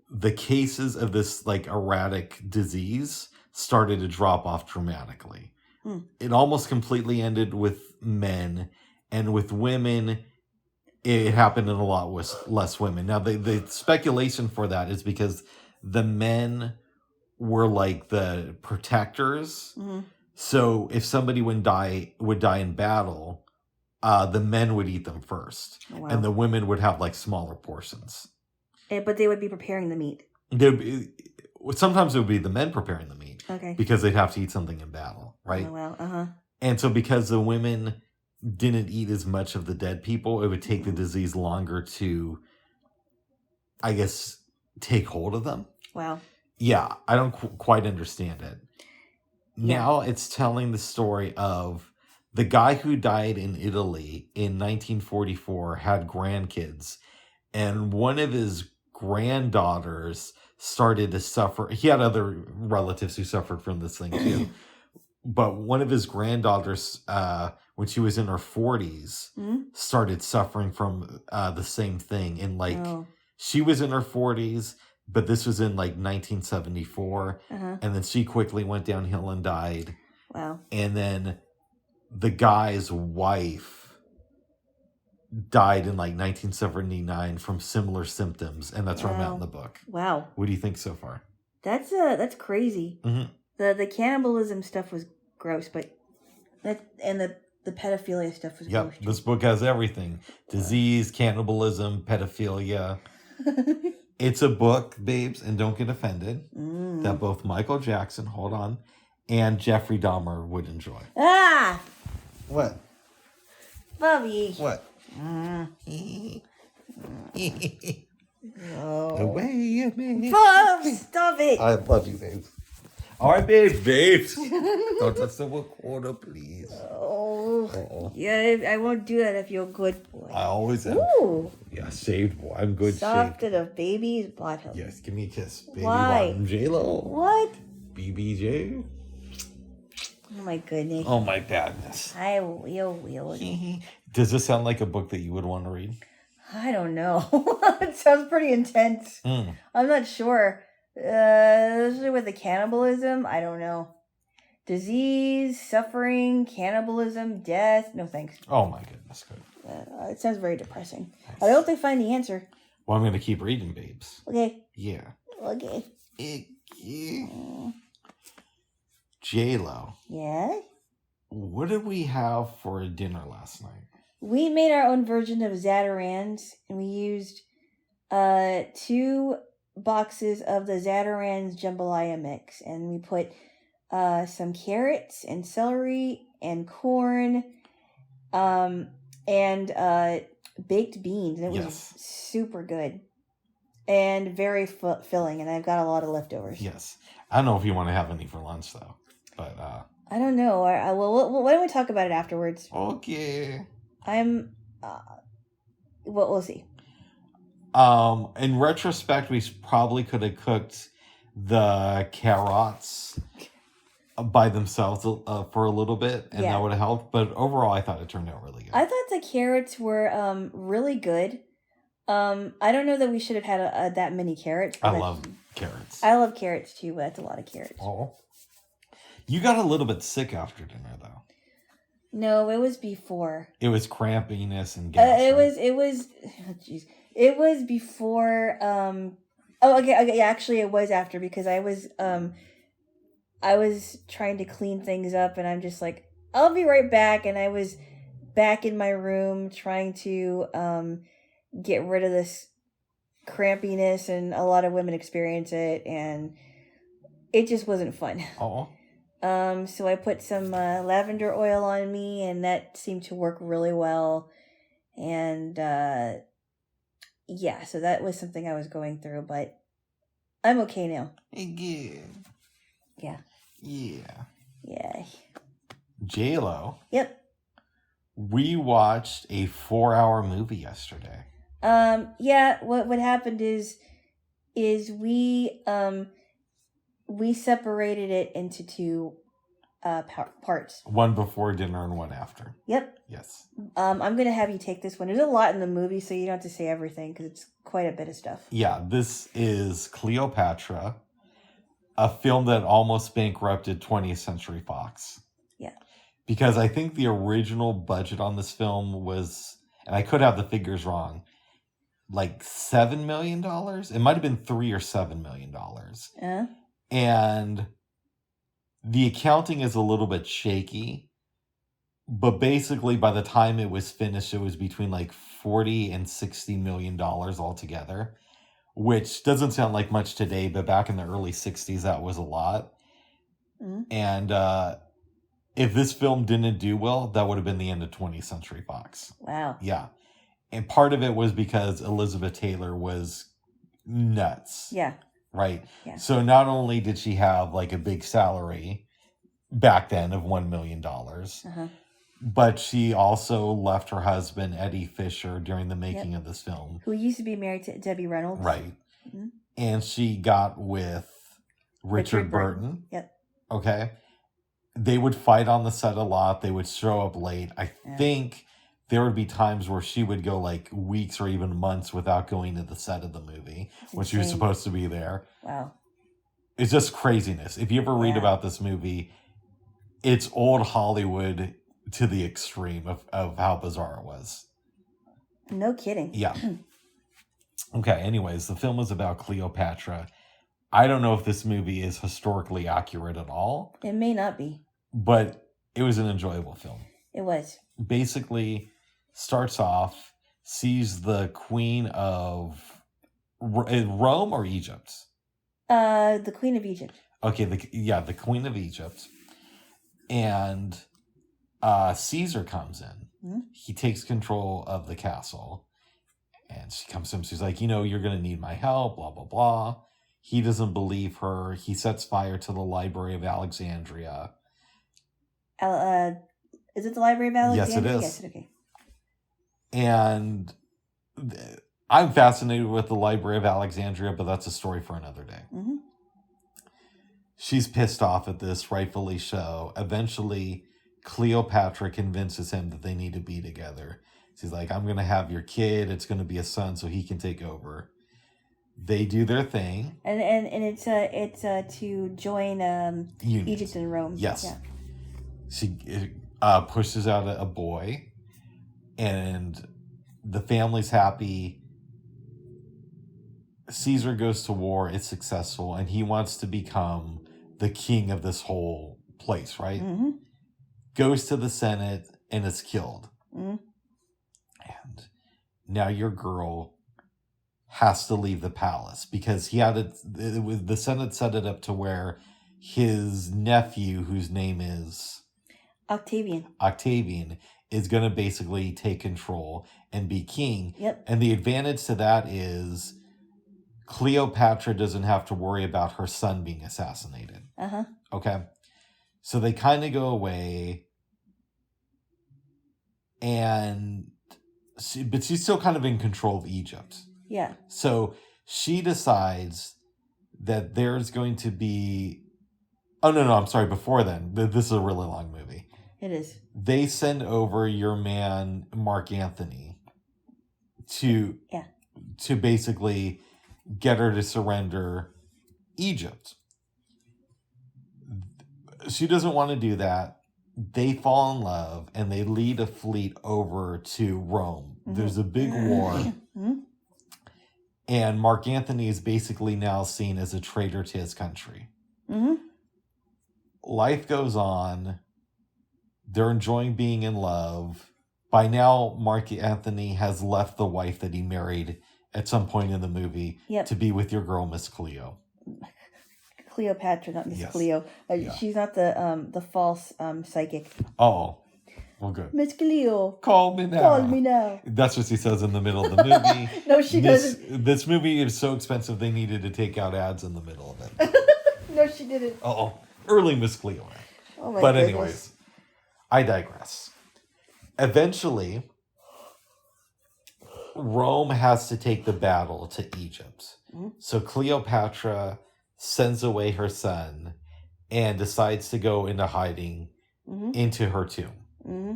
the cases of this like erratic disease started to drop off dramatically. It almost completely ended with men, and with women, it happened in a lot with less women. Now, the speculation for that is because the men were like the protectors. Mm-hmm. So if somebody would die in battle, the men would eat them first. Oh, wow. And the women would have like smaller portions. But they would be preparing the meat. Sometimes it would be the men preparing the meat. Okay. Because they'd have to eat something in battle, right? Oh, well, uh-huh. And so because the women didn't eat as much of the dead people, it would take the disease longer to, I guess, take hold of them. Wow. Yeah, I don't quite understand it. Yeah. Now it's telling the story of the guy who died in Italy in 1944 had grandkids, and one of his granddaughters started to suffer. He had other relatives who suffered from this thing too. But one of his granddaughters, when she was in her 40s, started suffering from the same thing. And like, she was in her 40s, but this was in like 1974. And then she quickly went downhill and died. Wow. And then the guy's wife died in like 1979 from similar symptoms. And that's where I'm at in the book. Wow. What do you think so far? That's crazy. The cannibalism stuff was gross, but the pedophilia stuff was gross. This book has everything. Disease, cannibalism, pedophilia. It's a book, babes, and don't get offended, that both Michael Jackson, hold on, and Jeffrey Dahmer would enjoy. Ah! What? Bobby. What? No. Away, babe. Bob, stop it. I love you, babe. All right, babes. Don't touch the recorder, please. Oh. Yeah, I won't do that if you're a good boy. I always am. Ooh. Yeah, shaved boy. I'm good Soft shaved. to the baby's bottom. Yes, give me a kiss. Baby Why? bottom Jaylo. What? BBJ. Oh my goodness. Oh my badness. I will. Does this sound like a book that you would want to read? I don't know. It sounds pretty intense. I'm not sure. Especially with the cannibalism, I don't know. Disease, suffering, cannibalism, death. No thanks. Oh my goodness, good. It sounds very depressing. I hope they find the answer. Well, I'm going to keep reading, babes. Okay. Yeah. Okay. Jaylo. Yeah? What did we have for dinner last night? We made our own version of Zatarans, and we used 2 boxes of the Zatarans jambalaya mix, and we put some carrots and celery and corn and baked beans, and it was super good and very filling, and I've got a lot of leftovers. Yes. I don't know if you want to have any for lunch, though, but I don't know. Well, why don't we talk about it afterwards? Okay. We'll see. In retrospect, we probably could have cooked the carrots by themselves for a little bit, and that would have helped. But overall, I thought it turned out really good. I thought the carrots were really good. I don't know that we should have had that many carrots. I love carrots. I love carrots too, but that's a lot of carrots. Oh, you got a little bit sick after dinner, though. No, it was before. It was crampiness and gas. It was. Oh, jeez. It was before. Okay. Yeah, actually, it was after, because I was trying to clean things up, and I'm just like, I'll be right back. And I was back in my room trying to get rid of this crampiness, and a lot of women experience it, and it just wasn't fun. Oh. So I put some lavender oil on me, and that seemed to work really well. And yeah, so that was something I was going through, but I'm okay now. Yeah. Yeah. Yeah. Yeah. Jaylo. Yep. We watched a 4-hour movie yesterday. Yeah, what happened is we separated it into 2 parts. One before dinner and one after. Yep. Yes. I'm going to have you take this one. There's a lot in the movie, so you don't have to say everything, because it's quite a bit of stuff. Yeah, this is Cleopatra, a film that almost bankrupted 20th Century Fox. Yeah. Because I think the original budget on this film was, and I could have the figures wrong, like $7 million. It might have been $3 or $7 million. And the accounting is a little bit shaky, but basically by the time it was finished, it was between like $40 and $60 million altogether, which doesn't sound like much today, but back in the early 60s, that was a lot. And if this film didn't do well, that would have been the end of 20th Century Fox. Wow. Yeah. And part of it was because Elizabeth Taylor was nuts. Yeah. Right. Yeah. So not only did she have like a big salary back then of $1 million, but she also left her husband, Eddie Fisher, during the making of this film. Who used to be married to Debbie Reynolds. Right. and she got with Richard Burton. Yep. Okay. They would fight on the set a lot. They would show up late. I think there would be times where she would go like weeks or even months without going to the set of the movie when she was supposed to be there. Wow. It's just craziness. If you ever read about this movie, it's old Hollywood to the extreme of how bizarre it was. No kidding. Yeah. Okay, anyways, the film is about Cleopatra. I don't know if this movie is historically accurate at all. It may not be. But it was an enjoyable film. It was. Basically, starts off, sees the queen of Rome or Egypt? The Queen of Egypt. Okay, the Queen of Egypt. And Caesar comes in. Mm-hmm. He takes control of the castle. And she comes to him. She's like, you're going to need my help, blah, blah, blah. He doesn't believe her. He sets fire to the Library of Alexandria. Is it the Library of Alexandria? Yes, it is. Yes, okay. And I'm fascinated with the Library of Alexandria, but that's a story for another day. Mm-hmm. She's pissed off at this, rightfully so. Eventually, Cleopatra convinces him that they need to be together. She's like, I'm going to have your kid. It's going to be a son so he can take over. They do their thing. And it's to join Egypt and Rome. Yes. Yeah. She pushes out a boy, and the family's happy. Caesar goes to war. It's successful, and he wants to become the king of this whole place, right? Mm-hmm. Goes to the Senate and is killed. Mm-hmm. And now your girl has to leave the palace because the Senate set it up to where his nephew, whose name is Octavian, is going to basically take control and be king. Yep. And the advantage to that is Cleopatra doesn't have to worry about her son being assassinated. Uh-huh. Okay. So they kind of go away, but she's still kind of in control of Egypt. Yeah. So she decides that there's going to be... Oh, no, I'm sorry. Before then, this is a really long movie. It is. They send over your man, Mark Anthony, to basically get her to surrender Egypt. She doesn't want to do that. They fall in love, and they lead a fleet over to Rome. Mm-hmm. There's a big war. Mm-hmm. And Mark Anthony is basically now seen as a traitor to his country. Mm-hmm. Life goes on. They're enjoying being in love. By now, Mark Anthony has left the wife that he married at some point in the movie to be with your girl, Miss Cleo. Cleopatra, not Miss Cleo. She's not the false psychic. Oh, well, good. Miss Cleo. Call me now. Call me now. That's what she says in the middle of the movie. No, she doesn't. This movie is so expensive they needed to take out ads in the middle of it. No, she didn't. Early Miss Cleo. Oh my But goodness. anyways, I digress. Eventually, Rome has to take the battle to Egypt. Mm-hmm. So Cleopatra sends away her son and decides to go into hiding into her tomb. Mm-hmm.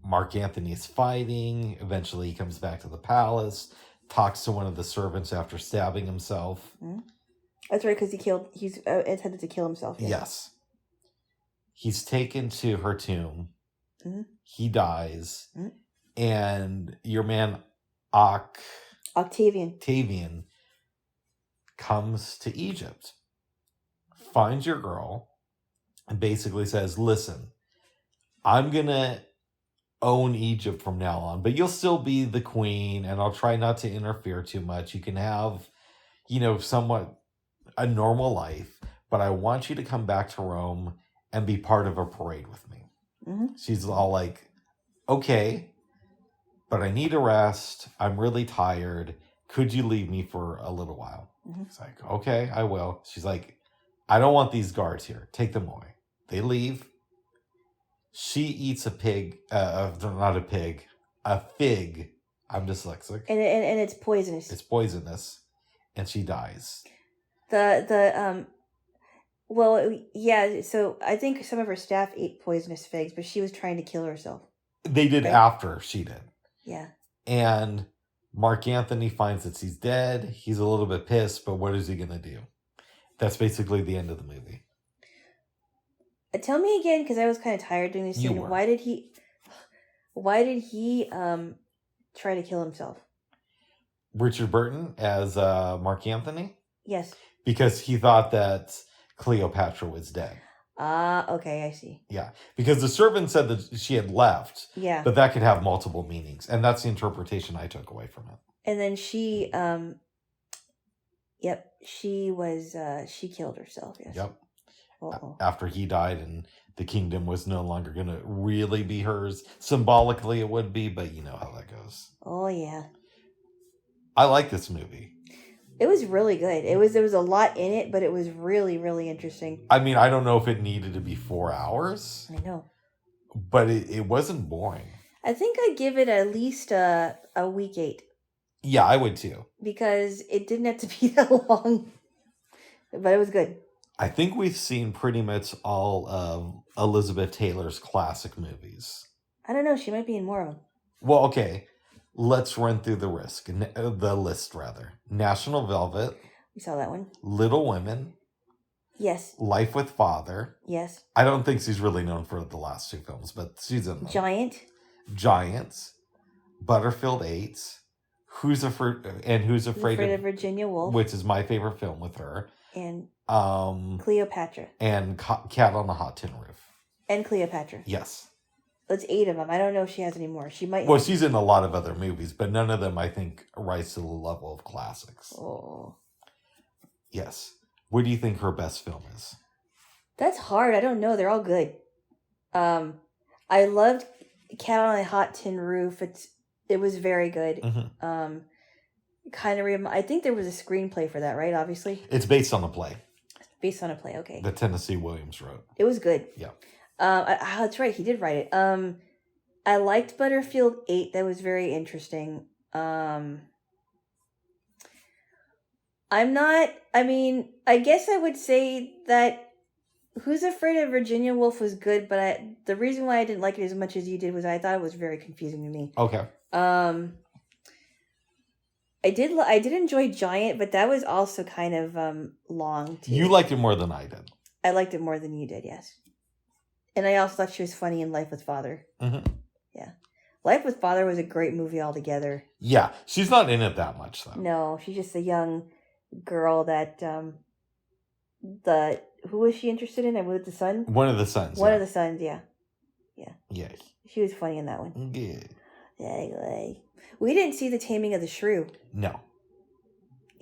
Mark Anthony is fighting. Eventually, he comes back to the palace, talks to one of the servants after stabbing himself. Mm-hmm. That's right, because he's intended to kill himself. Yeah. Yes. He's taken to her tomb. Mm-hmm. He dies. Mm-hmm. And your man, Octavian comes to Egypt, finds your girl, and basically says, listen, I'm going to own Egypt from now on, but you'll still be the queen, and I'll try not to interfere too much. You can have, somewhat a normal life, but I want you to come back to Rome and be part of a parade with me. Mm-hmm. She's all like, okay, but I need a rest. I'm really tired. Could you leave me for a little while? Mm-hmm. It's like, okay, I will. She's like, I don't want these guards here. Take them away. They leave. She eats a pig. Not a pig. A fig. I'm dyslexic. And it's poisonous. It's poisonous. and she dies. Well, yeah, so I think some of her staff ate poisonous figs, but she was trying to kill herself. They did Right. after she did. Yeah. And Mark Anthony finds that she's dead. He's a little bit pissed, but what is he going to do? That's basically the end of the movie. Tell me again, because I was kind of tired doing this You scene. were. Why did he try to kill himself? Richard Burton as Mark Anthony? Yes. Because he thought that Cleopatra was dead. Okay, I see. Yeah, because the servant said that she had left. Yeah. But that could have multiple meanings, and that's the interpretation I took away from it. And then she, she was, she killed herself, yes. Yep. Uh-oh. After he died and the kingdom was no longer going to really be hers. Symbolically it would be, but you know how that goes. Oh, yeah. I like this movie. It was really good. There was a lot in it, but it was really, really interesting. I mean, I don't know if it needed to be 4 hours. I know. But it wasn't boring. I think I'd give it at least a week 8. Yeah, I would too. Because it didn't have to be that long. But it was good. I think we've seen pretty much all of Elizabeth Taylor's classic movies. I don't know. She might be in more of them. Well, okay. Let's run through the list. National Velvet. We saw that one. Little Women. Yes. Life with Father. Yes. I don't think she's really known for the last 2 films, but she's in them. Giants. Butterfield 8. Who's Afraid of Virginia Woolf, which is my favorite film with her. And Cleopatra. And Cat on the Hot Tin Roof. And Cleopatra. Yes. That's 8 of them. I don't know if she has any more. She might. Well, she's in a lot of other movies, but none of them, I think, rise to the level of classics. Oh. Yes. What do you think her best film is? That's hard. I don't know. They're all good. I loved Cat on a Hot Tin Roof. It was very good. Mm-hmm. I think there was a screenplay for that, right? Obviously. It's based on a play. Based on a play, okay. That Tennessee Williams wrote. It was good. Yeah. That's right. He did write it. I liked Butterfield 8. That was very interesting. I guess I would say that Who's Afraid of Virginia Woolf was good, but the reason why I didn't like it as much as you did was I thought it was very confusing to me. Okay. I did enjoy Giant, but that was also kind of long too. You liked it more than I did. I liked it more than you did, yes. And I also thought she was funny in Life with Father. Mm-hmm. Yeah. Life with Father was a great movie altogether. Yeah. She's not in it that much, though. No, she's just a young girl that, who was she interested in? With the son? One of the sons. One of the sons, yeah. Yeah. Yeah. She was funny in that one. Yeah. We didn't see The Taming of the Shrew. No.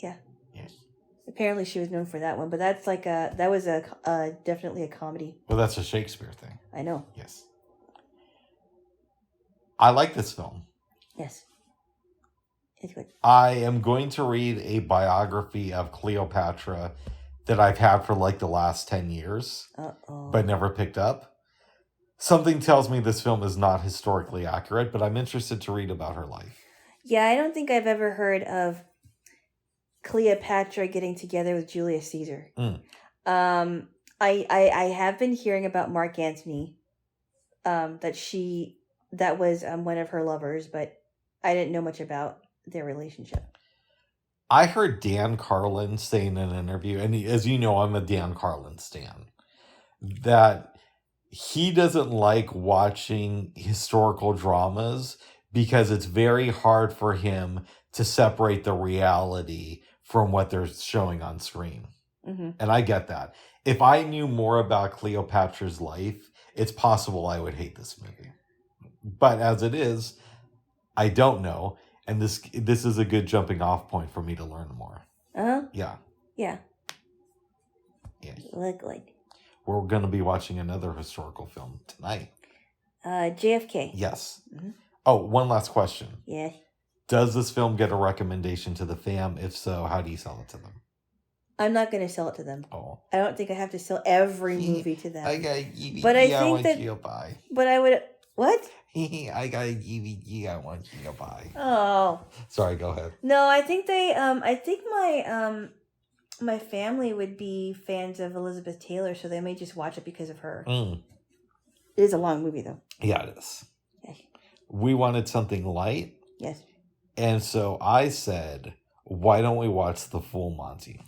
Yeah. Yes. Apparently she was known for that one, but that's that was definitely a comedy. Well, that's a Shakespeare thing. I know. Yes. I like this film. Yes. It's good. I am going to read a biography of Cleopatra that I've had for like the last 10 years, but never picked up. Something tells me this film is not historically accurate, but I'm interested to read about her life. Yeah, I don't think I've ever heard of Cleopatra getting together with Julius Caesar. I have been hearing about Mark Antony, that was one of her lovers, but I didn't know much about their relationship. I heard Dan Carlin say in an interview, and as you know, I'm a Dan Carlin stan, that he doesn't like watching historical dramas because it's very hard for him to separate the reality from what they're showing on screen. Mm-hmm. And I get that. If I knew more about Cleopatra's life, it's possible I would hate this movie. But as it is, I don't know. And this is a good jumping off point for me to learn more. Uh-huh. Yeah. Yeah. Yeah. Look like. We're going to be watching another historical film tonight. JFK. Yes. Mm-hmm. Oh, one last question. Yeah. Does this film get a recommendation to the fam? If so, how do you sell it to them? I'm not going to sell it to them. Oh. I don't think I have to sell every movie to them. But I think that... But I would... What? I got a DVD I want you to buy. Oh. Sorry, go ahead. No, I think my family would be fans of Elizabeth Taylor, so they may just watch it because of her. Mm. It is a long movie, though. Yeah, it is. Yes. We wanted something light. Yes. And so I said, why don't we watch the full Monty?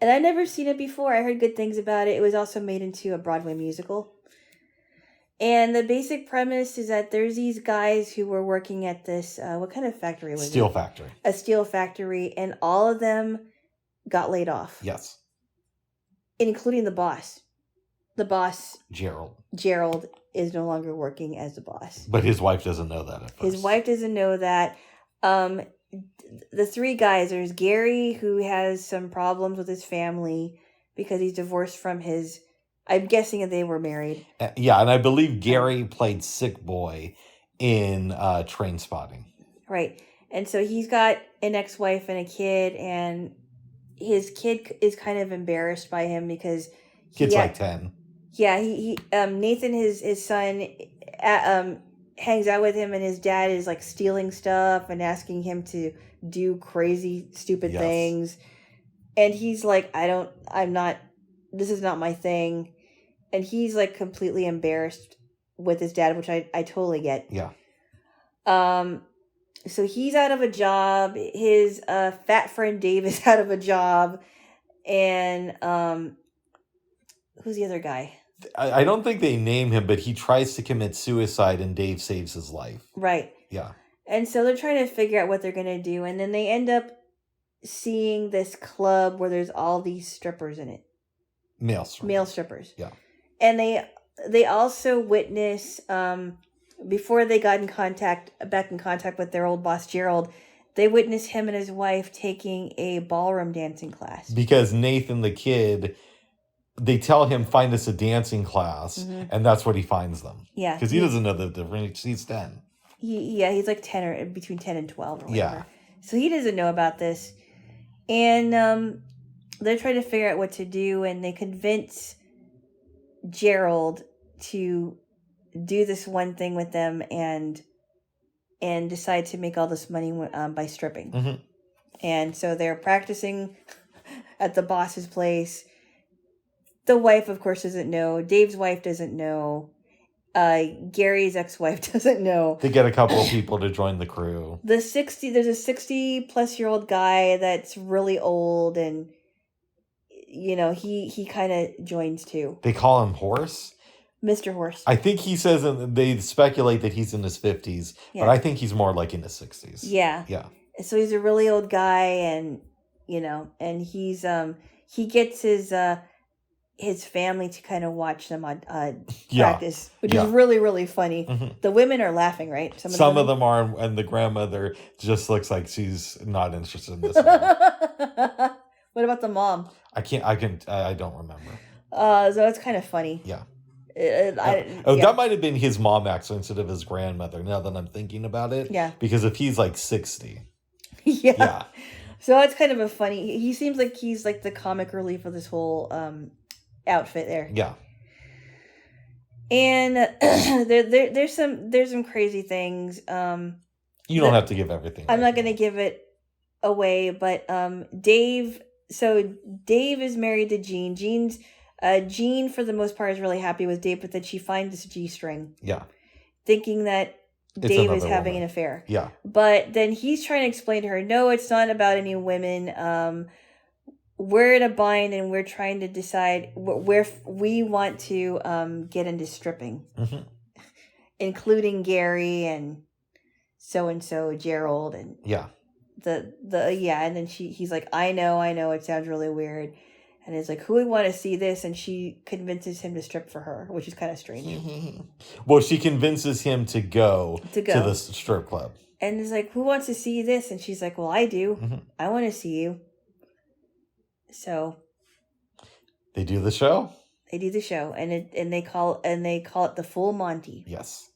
And I'd never seen it before. I heard good things about it. It was also made into a Broadway musical. And the basic premise is that there's these guys who were working at this, what kind of factory was it? Steel factory. A steel factory, and all of them got laid off. Yes. Including the boss. The boss, Gerald, is no longer working as the boss. But his wife doesn't know that at first. His wife doesn't know that. The three guys, there's Gary, who has some problems with his family because he's divorced from his... I'm guessing that they were married. Yeah, and I believe Gary played Sick Boy in Train Spotting. Right. And so he's got an ex-wife and a kid, and his kid is kind of embarrassed by him because... Kid's like 10. Yeah, he Nathan, his son, hangs out with him, and his dad is like stealing stuff and asking him to do crazy, stupid things. And he's like, this is not my thing. And he's like completely embarrassed with his dad, which I totally get. Yeah. So he's out of a job. His fat friend Dave is out of a job. And who's the other guy? I don't think they name him, but he tries to commit suicide and Dave saves his life. Right. Yeah. And so they're trying to figure out what they're going to do. And then they end up seeing this club where there's all these strippers in it. Male strippers. Yeah. And they also witness, before they got back in contact with their old boss, Gerald, they witness him and his wife taking a ballroom dancing class. Because Nathan, the kid... They tell him, find us a dancing class, and that's what he finds them. Yeah. Because he doesn't know the difference. He's 10. He's like 10 or between 10 and 12 or whatever. Yeah. So he doesn't know about this. And they're trying to figure out what to do, and they convince Gerald to do this one thing with them and decide to make all this money by stripping. Mm-hmm. And so they're practicing at the boss's place. The wife, of course, doesn't know. Dave's wife doesn't know. Gary's ex-wife doesn't know. They get a couple of people to join the crew. There's a 60-plus-year-old guy that's really old, and he kind of joins too. They call him Horse? Mr. Horse. I think he says, they speculate that he's in his 50s, but I think he's more like in his 60s. Yeah. Yeah. So he's a really old guy, and and he gets his family to kind of watch them on practice, which is really, really funny. Mm-hmm. The women are laughing, right? Some of them are, and the grandmother just looks like she's not interested in this. What about the mom? I don't remember. So it's kind of funny. Yeah. That might have been his mom actually instead of his grandmother, now that I'm thinking about it. Yeah. Because if he's like 60. Yeah. So it's kind of a funny, he seems like he's like the comic relief of this whole outfit there. Yeah. And there's some crazy things. You don't have to give everything. I'm not going to give it away, but Dave is married to Jean. Jean for the most part is really happy with Dave, but then she finds this G-string. Yeah. Thinking that Dave is having an affair. Yeah. But then he's trying to explain to her, no, it's not about any women. We're in a bind, and we're trying to decide where we want to get into stripping, including Gary and so Gerald and and then he's like, I know, it sounds really weird, and it's like, who would want to see this? And she convinces him to strip for her, which is kind of strange. Well, she convinces him to go to the strip club, and it's like, who wants to see this? And she's like, well, I do. I want to see you. So they do the show. And they call it the full Monty. Yes.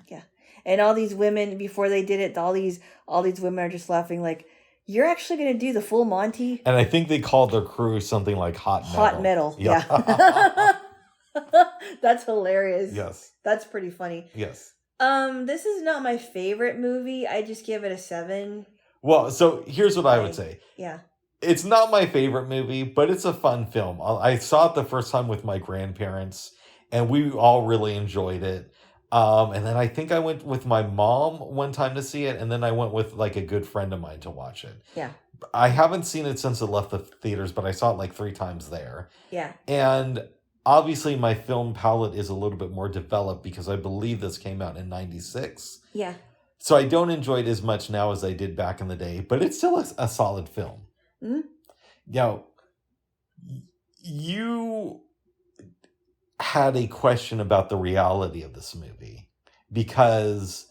Yeah. And all these women, before they did it, all these women are just laughing like, you're actually going to do the full Monty? And I think they called their crew something like Hot Metal. Hot Metal. Yeah. That's hilarious. Yes. That's pretty funny. Yes. This is not my favorite movie. I just give it a 7. Well, so here's what I would say. Yeah. It's not my favorite movie, but it's a fun film. I saw it the first time with my grandparents, and we all really enjoyed it. And then I think I went with my mom one time to see it, and then I went with like a good friend of mine to watch it. Yeah. I haven't seen it since it left the theaters, but I saw it like 3 times there. Yeah. And obviously my film palette is a little bit more developed because I believe this came out in 96. Yeah. So I don't enjoy it as much now as I did back in the day, but it's still a solid film. Mm-hmm. Now, you had a question about the reality of this movie because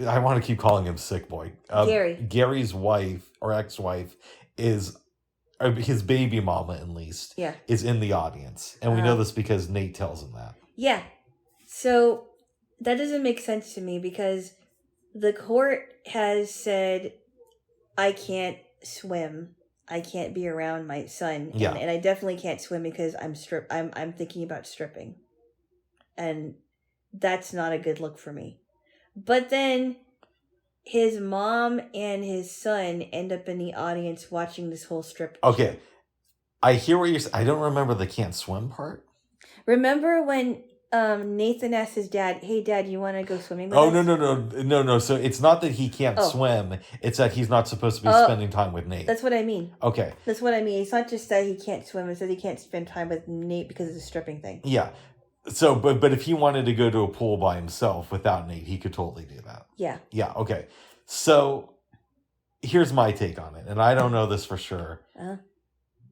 I want to keep calling him Sick Boy. Gary's wife or ex-wife is his baby mama, at least, is in the audience. And we know this because Nate tells him that. Yeah. So that doesn't make sense to me because the court has said, I can't swim. I can't be around my son. And I definitely can't swim because I'm thinking about stripping. And that's not a good look for me. But then his mom and his son end up in the audience watching this whole strip. Okay. I hear what you're saying. I don't remember the can't swim part. Remember when Nathan asked his dad, hey, Dad, you want to go swimming with us? No. So it's not that he can't swim. It's that he's not supposed to be spending time with Nate. That's what I mean. Okay. That's what I mean. It's not just that he can't swim. It's that he can't spend time with Nate because of the stripping thing. Yeah. So, but if he wanted to go to a pool by himself without Nate, he could totally do that. Yeah. Yeah, okay. So, here's my take on it, and I don't know this for sure.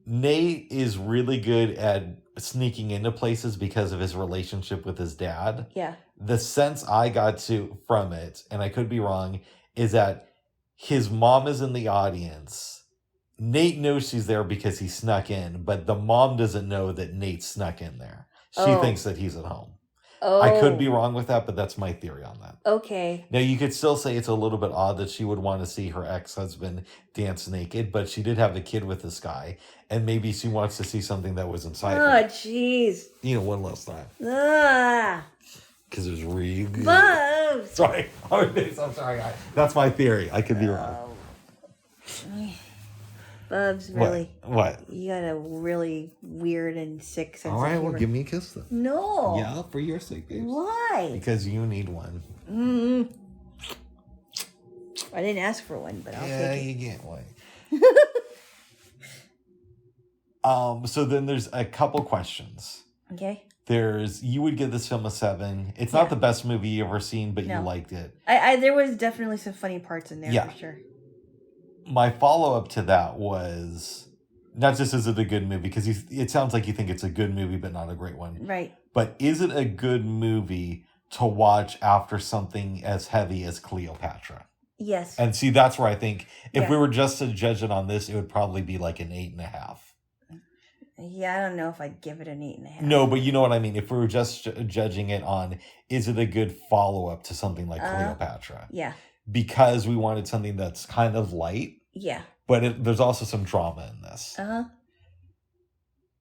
Nate is really good at sneaking into places because of his relationship with his dad. Yeah. The sense I got from it, and I could be wrong, is that his mom is in the audience. Nate knows she's there because he snuck in, but the mom doesn't know that Nate snuck in there. She thinks that he's at home. I could be wrong with that, but that's my theory on that. Okay. Now, you could still say it's a little bit odd that she would want to see her ex-husband dance naked, but she did have a kid with this guy, and maybe she wants to see something that was inside her. Oh, jeez. One last time. Ah. Because it was really good. Bubs. Sorry. I'm sorry. That's my theory. I could be wrong. Bubs, really. What? You got a really weird and sick sense All right, of humor. well, give me a kiss then. No. Yeah, for your sake, babe. Why? Because you need one. I didn't ask for one, but I'll take it. Yeah, you get one. So then there's a couple questions. Okay. You would give this film a 7. It's not the best movie you've ever seen, but you liked it. There was definitely some funny parts in there for sure. My follow-up to that was, not just is it a good movie, because it sounds like you think it's a good movie, but not a great one. Right. But is it a good movie to watch after something as heavy as Cleopatra? Yes. And see, that's where I think, if we were just to judge it on this, it would probably be like an 8.5. Yeah, I don't know if I'd give it an 8.5. No, but you know what I mean. If we were just judging it on, is it a good follow-up to something like Cleopatra? Yeah. Because we wanted something that's kind of light. Yeah. But there's also some drama in this.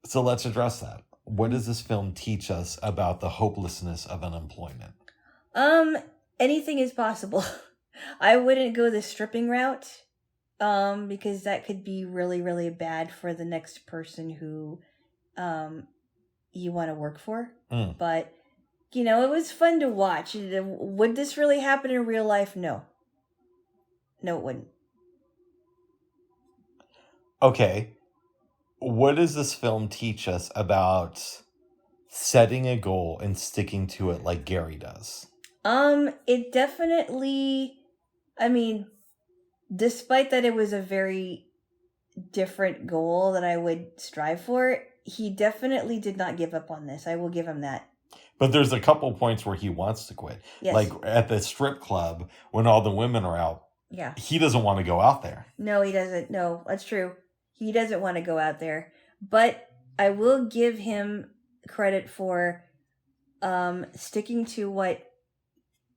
So let's address that. What does this film teach us about the hopelessness of unemployment? Anything is possible. I wouldn't go the stripping route. Because that could be really, really bad for the next person who you want to work for. But, it was fun to watch. Would this really happen in real life? No. No, it wouldn't. Okay. What does this film teach us about setting a goal and sticking to it like Gary does? It definitely, despite that it was a very different goal that I would strive for, he definitely did not give up on this. I will give him that. But there's a couple points where he wants to quit. Yes. Like at the strip club, when all the women are out, he doesn't want to go out there. No, he doesn't. No, that's true. He doesn't want to go out there. But I will give him credit for sticking to what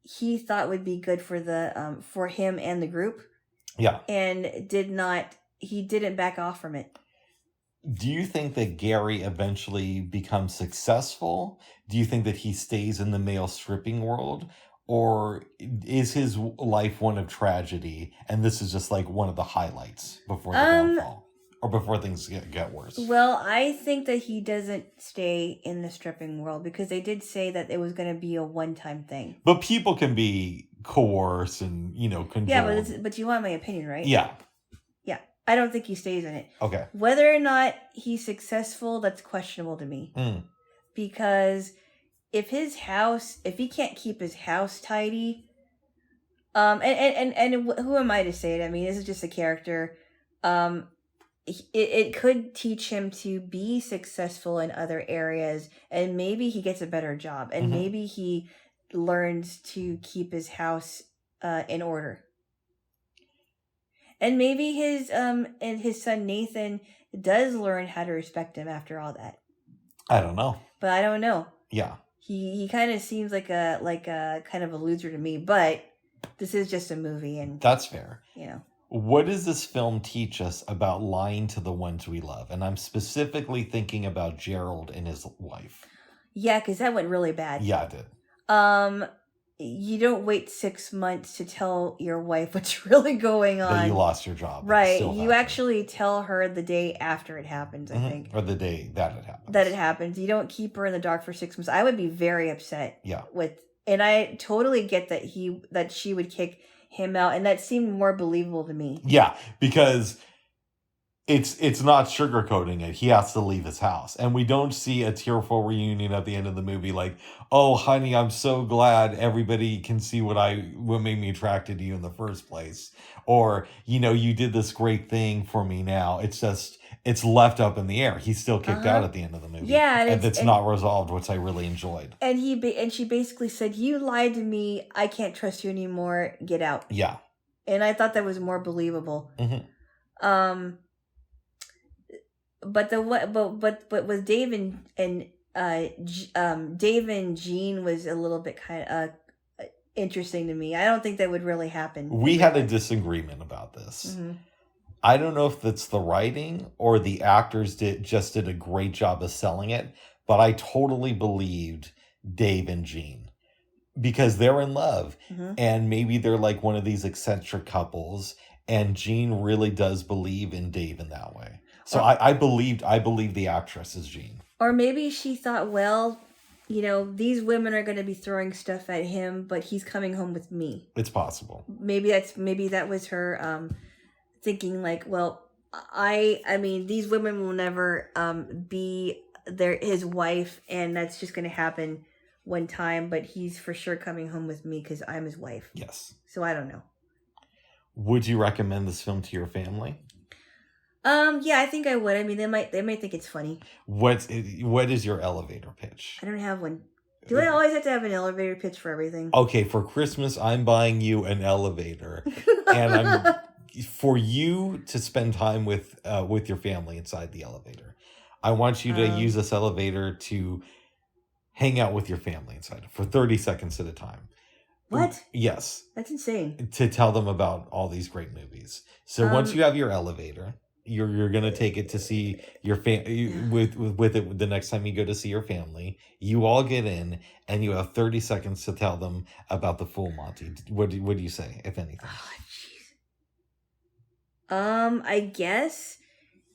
he thought would be good for the for him and the group. Yeah. And he didn't back off from it. Do you think that Gary eventually becomes successful? Do you think that he stays in the male stripping world? or is his life one of tragedy, and this is just like one of the highlights before the downfall, or before things get worse? Well, I think that he doesn't stay in the stripping world because they did say that it was going to be a one-time thing. But people can be coerced and, controlled. Yeah, but you want my opinion, right? Yeah. Yeah, I don't think he stays in it. Okay. Whether or not he's successful, that's questionable to me. Because if he can't keep his house tidy, and who am I to say it? I mean, this is just a character. It could teach him to be successful in other areas, and maybe he gets a better job, and maybe he learns to keep his house in order. And maybe his son Nathan does learn how to respect him after all that. I don't know. But I don't know. Yeah. He kind of seems like a kind of a loser to me, but this is just a movie, and that's fair. You know. What does this film teach us about lying to the ones we love? And I'm specifically thinking about Gerald and his wife. Yeah, because that went really bad. Yeah, it did. You don't wait 6 months to tell your wife what's really going on. That you lost your job. Right. You actually tell her the day after it happens, I think. Or the day that it happens. That it happens. You don't keep her in the dark for 6 months. I would be very upset. Yeah. And I totally get that she would kick him out, and that seemed more believable to me. Yeah, because it's not sugarcoating it. He has to leave his house. And we don't see a tearful reunion at the end of the movie like, oh, honey, I'm so glad everybody can see what made me attracted to you in the first place. Or, you did this great thing for me now. It's just, it's left up in the air. He's still kicked out at the end of the movie. Yeah. And it's not resolved, which I really enjoyed. And she basically said, you lied to me. I can't trust you anymore. Get out. Yeah. And I thought that was more believable. But with Dave and Dave and Jean was a little bit kind of interesting to me. I don't think that would really happen. We had a disagreement about this. I don't know if that's the writing or the actors did a great job of selling it, but I totally believed Dave and Jean because they're in love, and maybe they're like one of these eccentric couples, and Jean really does believe in Dave in that way. So I believe the actress is Jean. Or maybe she thought, well, these women are going to be throwing stuff at him, but he's coming home with me. It's possible. Maybe that was her thinking like, well, I mean, these women will never be his wife, and that's just going to happen one time, but he's for sure coming home with me because I'm his wife. Yes. So I don't know. Would you recommend this film to your family? Yeah, I think I would. I mean, they might think it's funny. What is your elevator pitch? I don't have one. Do I always have to have an elevator pitch for everything? Okay, for Christmas, I'm buying you an elevator, and for you to spend time with your family inside the elevator. I want you to use this elevator to hang out with your family inside for 30 seconds at a time. What? Yes. That's insane. To tell them about all these great movies. So once you have your elevator, you're gonna take it to see your with it the next time you go to see your family. You all get in, and you have 30 seconds to tell them about the full Monty. What do you say, if anything? Oh, jeez. I guess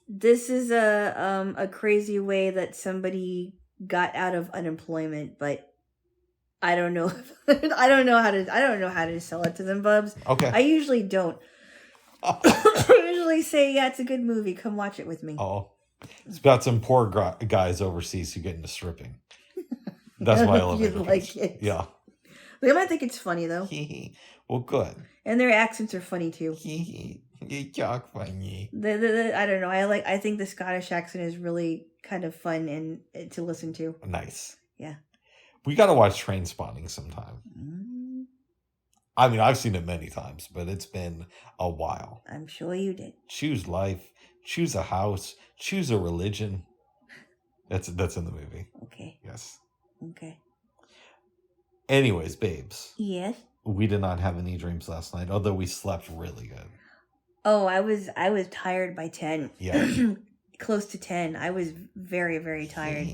this is a crazy way that somebody got out of unemployment, but I don't know. I don't know how to sell it to them, Bubs. Okay. I usually don't. I usually say, yeah, it's a good movie. Come watch it with me. Oh, it's about some poor guys overseas who get into stripping. That's my elevator. Like it. Yeah. They might think it's funny though. Well, good. And their accents are funny too. You talk funny. I don't know. I think the Scottish accent is really kind of fun and to listen to. Nice. Yeah. We got to watch Trainspotting sometime. I mean, I've seen it many times, but it's been a while. I'm sure you did. Choose life. Choose a house. Choose a religion. That's in the movie. Okay. Yes. Okay. Anyways, babes. Yes? We did not have any dreams last night, although we slept really good. Oh, I was tired by 10. Yeah. Close to 10. I was very, very tired.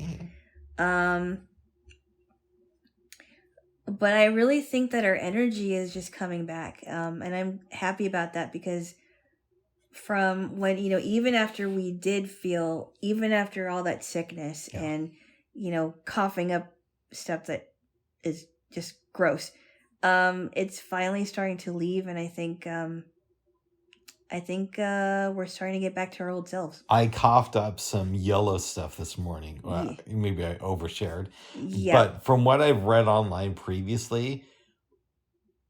But I really think that our energy is just coming back. And I'm happy about that because from when, even after we did feel, even after all that sickness Yeah. and, coughing up stuff that is just gross, it's finally starting to leave. And I think we're starting to get back to our old selves. I coughed up some yellow stuff this morning. Yeah. Maybe I overshared. Yeah. But from what I've read online previously,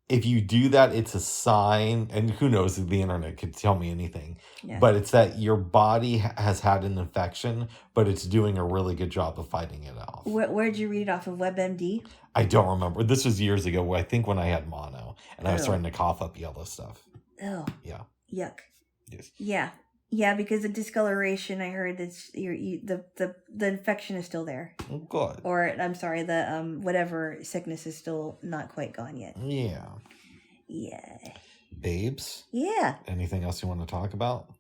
if you do that, it's a sign, and who knows, the internet could tell me anything, Yeah. but it's that your body has had an infection, but it's doing a really good job of fighting it off. Where'd you read it off of? WebMD? I don't remember. This was years ago, I think when I had mono, and I was Oh. starting to cough up yellow stuff. Oh. Yeah. Yuck. Yes. Yeah. Yeah, because the discoloration, I heard that the infection is still there. Oh, good. Or, I'm sorry, the whatever sickness is still not quite gone yet. Yeah. Yeah. Babes? Yeah. Anything else you want to talk about?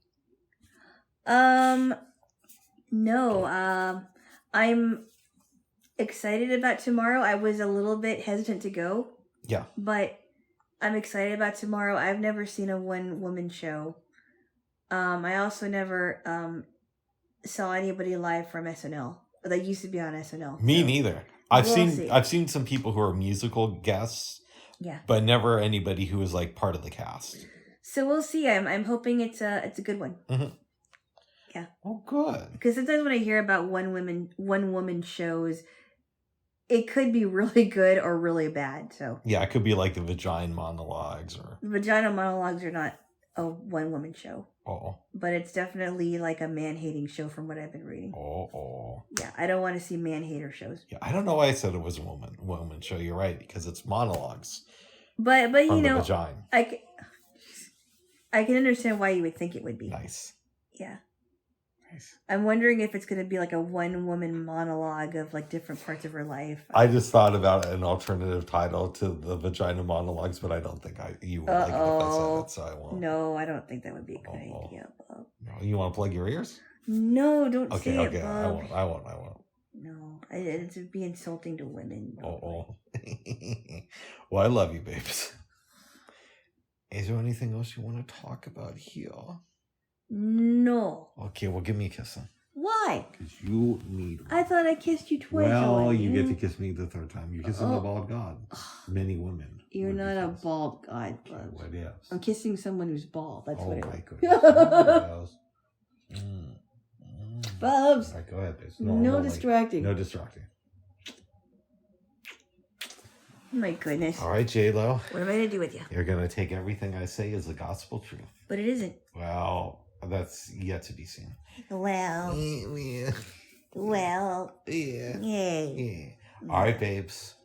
No. I'm excited about tomorrow. I was a little bit hesitant to go. Yeah. But I'm excited about tomorrow. I've never seen a one-woman show. I also never saw anybody live from SNL. That used to be on SNL. Me neither. I've see. seen some people who are musical guests. Yeah. But never anybody who was like part of the cast. So we'll see. I'm hoping it's a good one. Mm-hmm. Yeah. Oh, good. Because sometimes when I hear about one woman shows, it could be really good or really bad. So yeah, it could be like the Vagina Monologues or the Vagina Monologues are not a one woman show. Oh. But it's definitely like a man hating show from what I've been reading. Oh. Yeah, I don't want to see man hater shows. Yeah, I don't know why I said it was a woman show. You're right, because it's monologues. But from the vagina. I can understand why you would think it would be. Nice. Yeah. Nice. I'm wondering if it's going to be like a one woman monologue of like different parts of her life. I just thought about an alternative title to the Vagina Monologues, but I don't think you would like it if I said it, so I won't. No, I don't think that would be a good idea, Bob. No, you want to plug your ears? No, don't say it, Okay, Bob. I won't. No, it would be insulting to women. Well, I love you, babes. Is there anything else you want to talk about here? No. Okay, well, give me a kiss then. Why? Because you need one. I thought I kissed you twice. Well, you get to kiss me the third time. You're kissing the bald god. Many women. You're not a bald god, Bubs. Okay, what else? I'm kissing someone who's bald. That's what it is. Oh, my goodness. Bubs. All right, go ahead, babes. No distracting. No distracting. My goodness. All right, Jaylo. What am I going to do with you? You're going to take everything I say as the gospel truth. But it isn't. Well, that's yet to be seen. Well. Yeah. Well. Yeah. Yay. Yeah. All right, babes.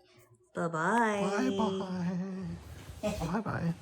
Bye-bye. Bye-bye. Bye-bye.